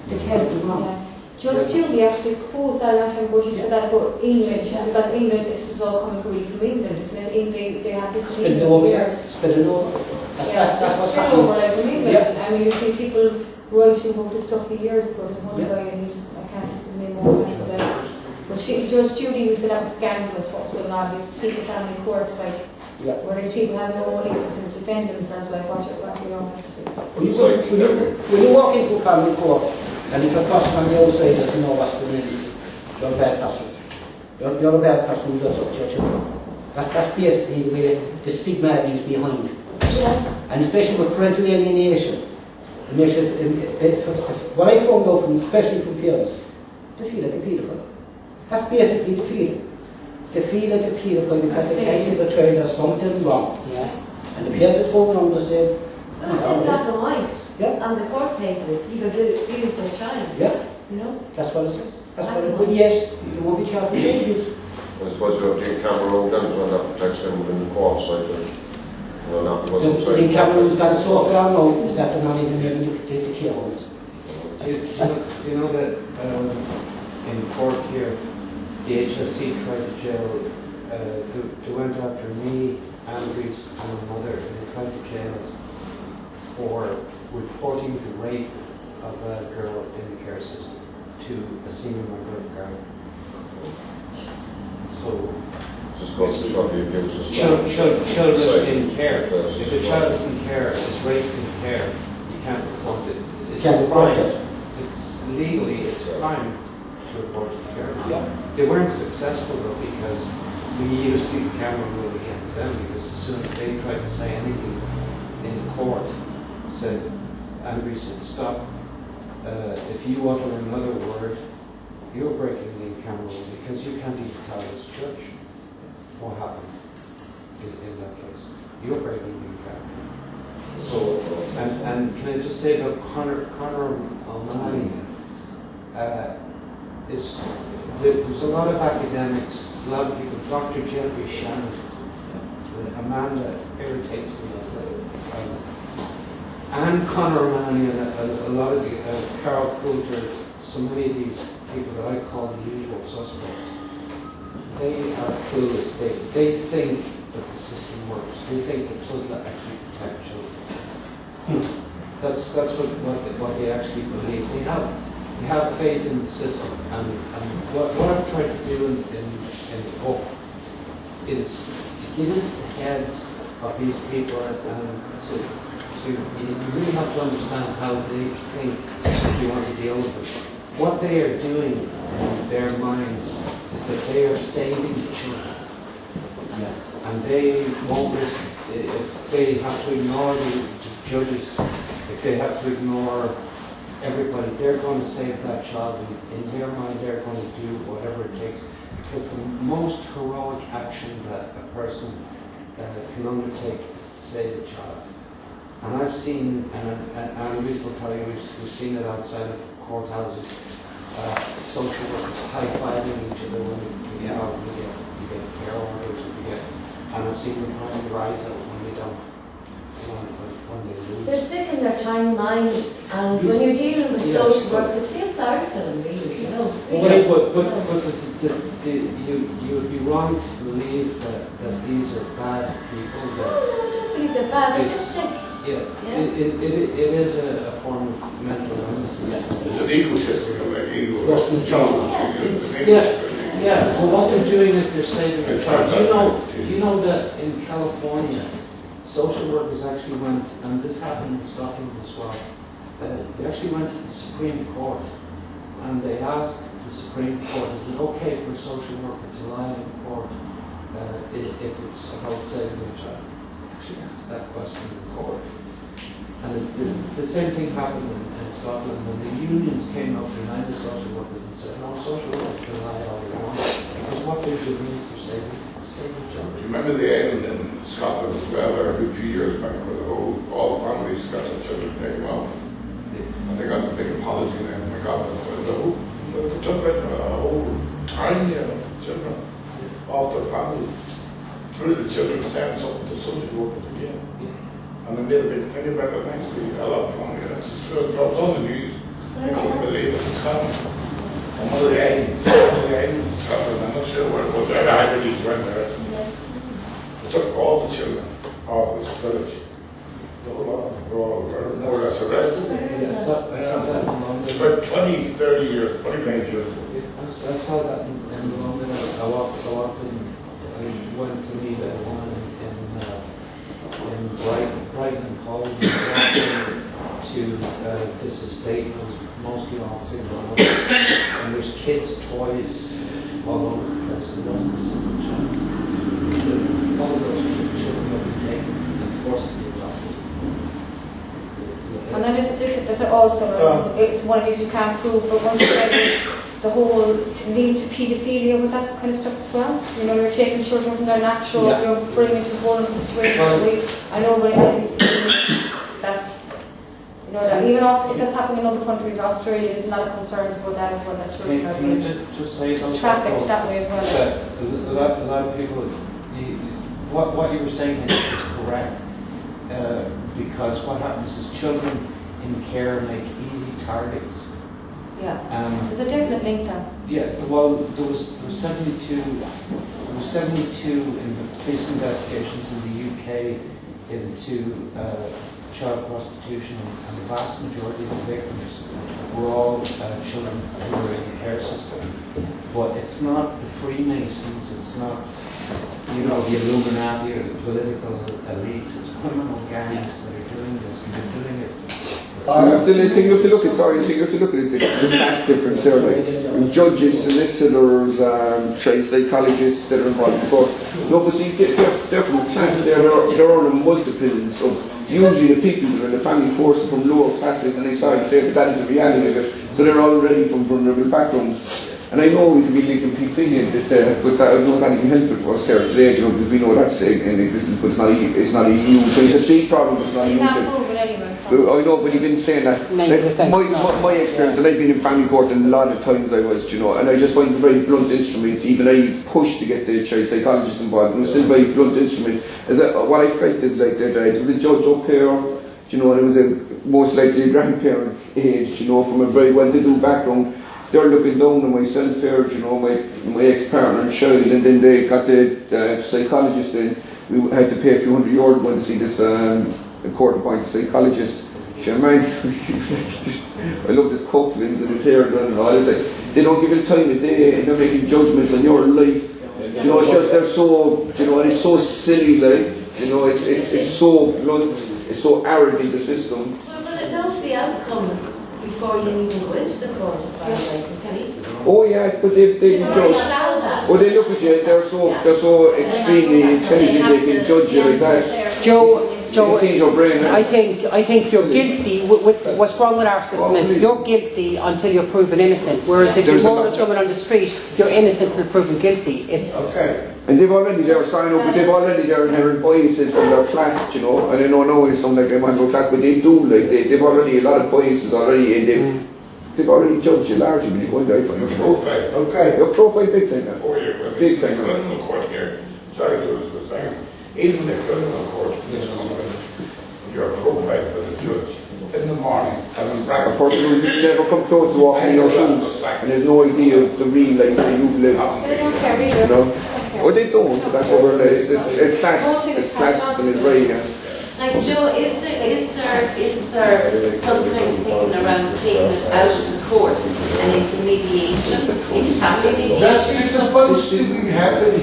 Speaker 5: They can't be wrong.
Speaker 9: Judge Judy actually exposed that a long time ago. She said that about England, because England, this is all coming really from England, isn't it? They have this
Speaker 5: Spilling over, spilling over.
Speaker 9: That's what's happening. Over like in England.
Speaker 5: Yeah.
Speaker 9: I mean, you see people writing about this stuff for years ago. There's one guy, and I can't keep his name over, but Judge Judy said that was scandalous what was going on. These secret family courts, like, where these people have no money to defend themselves, like, what you know,
Speaker 5: when you walk into a family court, and if a person on the outside doesn't know what's going on, you're a bad person. You're a bad person who does up to your children. That's basically the way the stigma is behind it. Yeah. And especially with parental alienation, it makes it, what I found out from, especially from parents, they feel like a paedophile. That's basically the feeling. They feel like a paedophile because they can't see the child has something wrong. Yeah. And the parents go around and say,
Speaker 2: It's in black and white.
Speaker 5: Yeah.
Speaker 2: On the court papers, you could abuse their child.
Speaker 5: Yeah.
Speaker 2: You know?
Speaker 5: That's what it says. That's what it is. But yes, you won't be charged with child abuse.
Speaker 8: I suppose you have to take camera road down to that protects them in the courts, like
Speaker 5: the Cameroon's got so far now is that they're not even able to take the care homes.
Speaker 6: Do you know that in Cork here, the HSC tried to jail, they went after me, Andries and my mother, and they tried to jail us for reporting the rape of a girl in the care system to a senior member of Carmel. So, children in care. If a child is in care, is raped in care, you can't report it. It's a crime. It's legally, it's a crime to report it to care. Yeah. They weren't successful though because we used the camera rule against them because as soon as they tried to say anything in the court, said, Andries said, stop. If you utter another word, you're breaking the camera rule because you can't even tell this judge what happened in that case. You're breaking the camera. So, and can I just say about Conor O'Malley, there's a lot of academics, a lot of people, Dr. Jeffrey Shannon, a man that irritates me, and Conor O'Malley and a lot of the Carol Coulter, so many of these people that I call the usual suspects, they are clueless. They think that the system works. They think that it doesn't actually protect children. That's what they actually believe. They have faith in the system, and what I've tried to do in the book is to get into the heads of these people and to you really have to understand how they think if you want to deal with them. What they are doing in their minds is that they are saving the children. Yeah. And they won't risk, if they have to ignore the judges, if they have to ignore everybody, they're going to save that child. In their mind, they're going to do whatever it takes. Because the most heroic action that a person can undertake is to save a child. And I've seen, and Louise will tell you, we've seen it outside of courthouses, social workers high-fiving each other when you get out, you get care orders, and I've seen them crying their eyes out when they don't, when they lose.
Speaker 10: They're sick in their tiny minds, and when you're dealing with social workers, feel sorry for them, really, you know.
Speaker 6: But you would be wrong to believe that these are bad people.
Speaker 10: No, I don't believe they're bad, they're just sick.
Speaker 6: Yeah, it is a form of mental illness.
Speaker 11: It's an egotism, like ego.
Speaker 6: Yeah, well what they're doing is they're saving their child. Do you know that in California, social workers actually went, and this happened in Scotland as well, they actually went to the Supreme Court and they asked the Supreme Court, is it okay for a social worker to lie in court if it's about saving a child? Actually asked that question in court. And it's the same thing happened in Scotland, and the unions came up behind the social workers and said, no, social workers can lie all they want, because what they're doing is they're saving children.
Speaker 11: Do you remember the island in Scotland as well, every few years back, where all the families got their children came out, and they got a big apology and they got them, they took a whole tiny children off their family, through the children saying something to social workers again. And they made a big thing about it, actually. A lot of fun, it was on the news. I couldn't believe it. It's happened. On one of the islands in Scotland, I'm not sure where it was. The Irish went there. They took all the children off this village. The whole lot of them were all more or less arrested.
Speaker 6: It's
Speaker 11: about 20, 30 years, 25 years.
Speaker 6: I saw that in London. I walked in, I went to meet a woman in Brighton and Hove, to this estate. It was mostly all single mothers, and there's kids' toys all over the place. It wasn't a single child. All of those children have been taken and forced to be adopted.
Speaker 9: And then there's also, it's one of these you can't prove, but once again, there's the whole link to paedophilia with that kind of stuff as well. You know, you're taking children from their natural, you're bringing into vulnerable situations. I know, but that's, you know, that even also that's happening in other countries. Australia, there's a lot of concerns about that as well. That children are being just trafficked that way as well.
Speaker 6: A lot of people, what you were saying is correct, because what happens is children in care make easy targets.
Speaker 9: Yeah, there's a definite link there.
Speaker 6: Yeah, well, there was 72 police investigations in the UK into child prostitution, and the vast majority of the victims were all children who were in the care system. But it's not the Freemasons, it's not, you know, the Illuminati or the political elites, it's criminal gangs that are doing this, and they're doing it.
Speaker 12: The thing you have to look at is the class difference there, like judges, solicitors, child psychologists that are involved in court. No, but see, they're from a class, they're all in multiples of usually the people that are in the family force from lower classes, and they say that is the reality of it. So they're already from vulnerable backgrounds. And I know we can be linking paedophilia in this there, but that, I don't know if anything helpful for us here today, you know, because we know that's in existence, but it's not a huge, so it's a big problem, it's not a huge thing. I know, but even saying that, like, my experience, and I've been in family court a lot of times I was, you know, and I just find a very blunt instrument. Even I pushed to get the child psychologist involved, and it was still a very blunt instrument. What I felt is like that there was a judge up here, you know, and it was most likely a grandparent's age, you know, from a very well-to-do background. They're looking down on myself here, you know, my ex-partner and child, and then they got the psychologist in. We had to pay a few €100 going to see this court-appointed psychologist. She man, I love this cufflinks and his hair done and all. It's like, they don't give you the time of day and they're making judgments on your life. You know, it's just, they're so, you know, and it's so silly, like, you know, it's so blunt, it's so arrogant, the system.
Speaker 10: But it knows the outcome before you even go into the court, as far as I can see.
Speaker 12: Oh yeah, but they judge. Oh, they look at you, they're so extremely intelligent, they can judge you like that.
Speaker 13: Joe,
Speaker 12: I
Speaker 13: think you're guilty. What's wrong with our system is you're guilty until you're proven innocent. Whereas if you murder someone on the street, you're innocent until proven guilty. It's
Speaker 3: okay.
Speaker 12: And they've already their sign up, but they've already their inherent biases from their class, you know. And I don't know it's something like they might go class, but they do, like they've already a lot of biases already, and they've already judged you largely when you go into I find.
Speaker 11: Profile.
Speaker 3: Okay.
Speaker 12: Your profile, big thing.
Speaker 11: Big thing. Criminal court here. Sorry to us for saying. Even the criminal court in this country, your profile for the judge in the morning, having breakfast.
Speaker 12: A person who's never come close to walking in your shoes and has no idea of the real life that you've lived.
Speaker 9: They don't care either.
Speaker 12: You know? Well, they don't, but that's what we're like. It's class system is right, yeah.
Speaker 2: Like Joe, is there sometimes thinking around taking it out of the court and into mediation, into family mediation?
Speaker 3: That is supposed to be happening.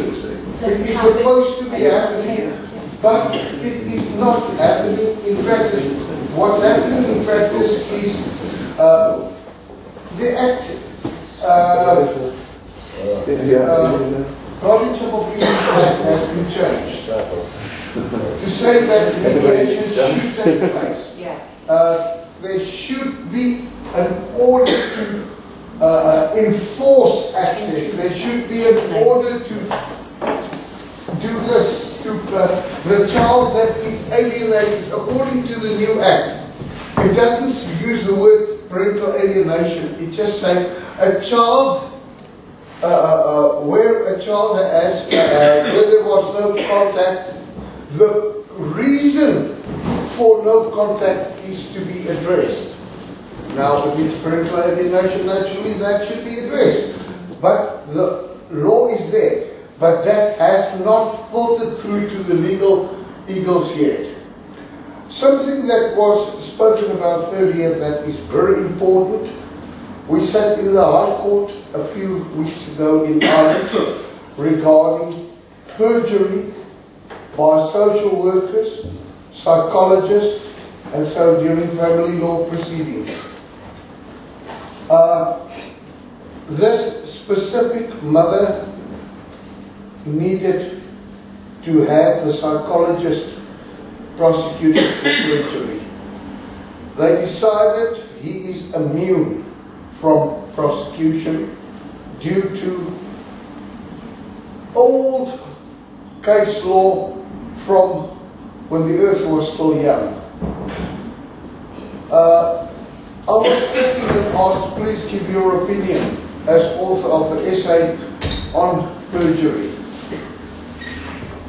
Speaker 3: It is supposed to be happening, but it is not happening in practice. What's happening in practice is the Act, College of Officials Act has been changed to say that mediation should take place. There should be an order to enforce access. There should be an order to do this to the child that is alienated according to the new Act. It doesn't use the word parental alienation. It just says a child where a child has where there was no contact, the reason for no contact is to be addressed. Now, if it's parental alienation, naturally that should be addressed. But the law is there. But that has not filtered through to the legal eagles yet. Something that was spoken about earlier that is very important. We sat in the High Court a few weeks ago in Ireland regarding perjury by social workers, psychologists, and so during family law proceedings. This specific mother needed to have the psychologist prosecuted for perjury. They decided he is immune from prosecution due to old case law from when the earth was still young. I was thinking and asked, please give your opinion as author of the essay on perjury.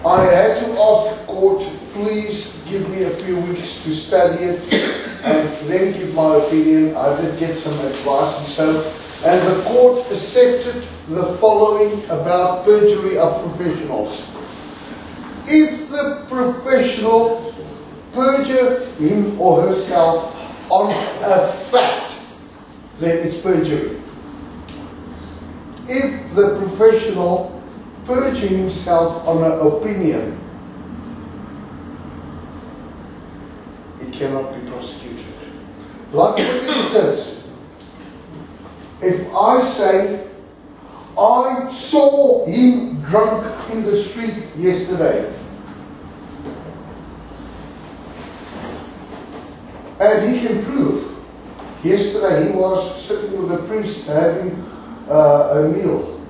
Speaker 3: I had to ask the court, please give me a few weeks to study it and then give my opinion. I did get some advice and so, and the court accepted the following about perjury of professionals. If the professional perjures him or herself on a fact, then it's perjury. If the professional perjures himself on an opinion, he cannot be prosecuted. Like for instance, if I say, I saw him drunk in the street yesterday, and he can prove, yesterday he was sitting with a priest having a meal,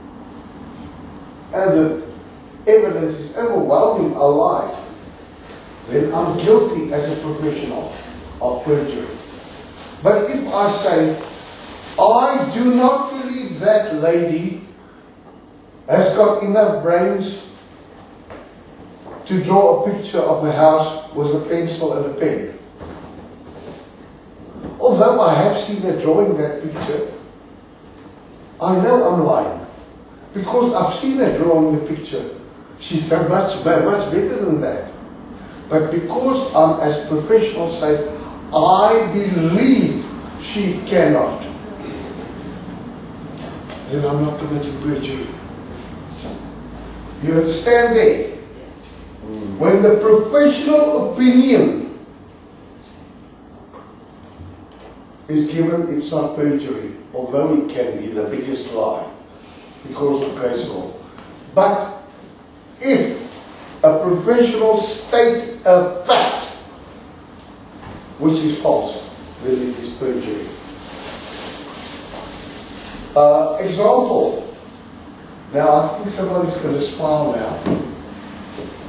Speaker 3: and the evidence is overwhelming alive, then I'm guilty as a professional of perjury. But if I say, I do not believe that lady has got enough brains to draw a picture of a house with a pencil and a pen. Although I have seen her drawing that picture, I know I'm lying. Because I've seen her drawing the picture. She's done much better than that. But because I'm as professional say, I believe she cannot, then I'm not committing perjury. You understand there? When the professional opinion is given, it's not perjury, although it can be the biggest lie because of case law. But if a professional state a fact which is false, then it is perjury. Example. Now I think somebody's going to smile now.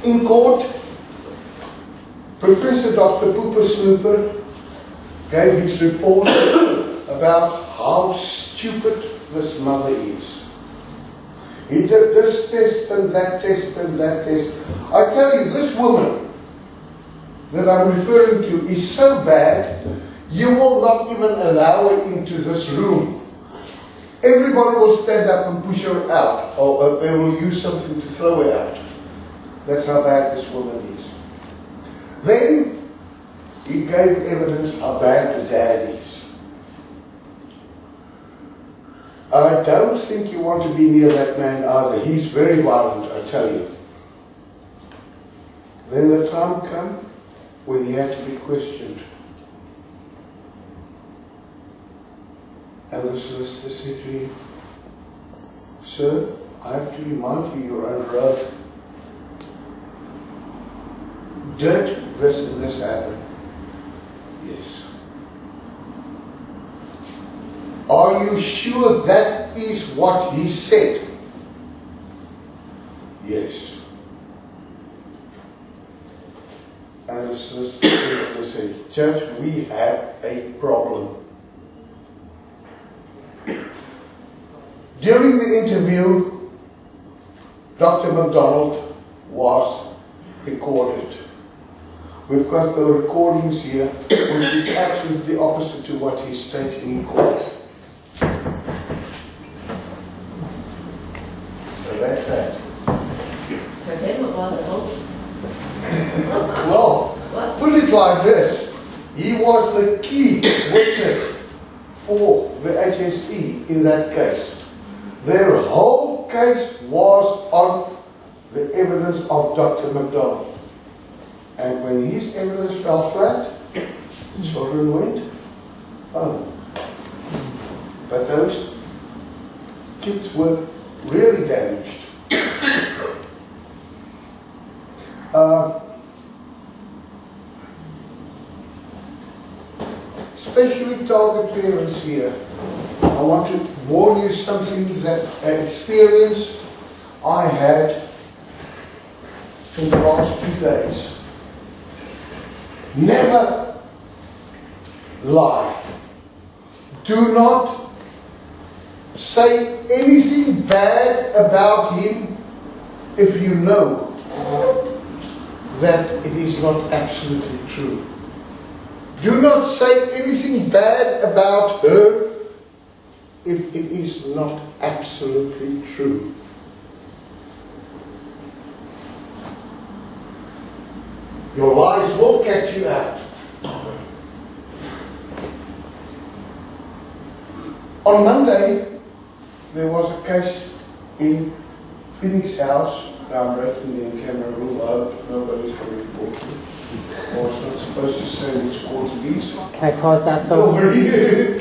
Speaker 3: In court, Professor Dr. Pooper Snooper gave his report about how stupid this mother is. He did this test and that test and that test. I tell you, this woman that I'm referring to is so bad, you will not even allow her into this room. Everybody will stand up and push her out, or they will use something to throw her out. That's how bad this woman is. Then he gave evidence how bad the dad is. I don't think you want to be near that man either. He's very violent, I tell you. Then the time came when he had to be questioned. And the solicitor said to him, "Sir, I have to remind you, you're under oath. Did this and this happen?" "Yes." "Are you sure that is what he said?" "Yes." And the solicitor said, "Judge, we have a problem." During the interview, Dr. MacDonald was recorded. We've got the recordings here, which is absolutely opposite to what he stated in court. So that's that.
Speaker 10: For him it was a hope.
Speaker 3: Well, put it like this. He was the key witness for the HSE in that case. Their whole case was on the evidence of Dr. MacDonald. And when his evidence fell flat, the children went home. But those kids were really damaged. Especially target parents here. I want to warn you something that an experience I had in the last 2 days. Never lie. Do not say anything bad about him if you know that it is not absolutely true. Do not say anything bad about her if it is not absolutely true. Your lies will catch you out. On Monday, there was a case in Phoenix House. Now I'm breaking the in-camera rule. I hope nobody's going to report me. I was not supposed to say which court it is.
Speaker 13: Can I pause that? So.
Speaker 3: Over here.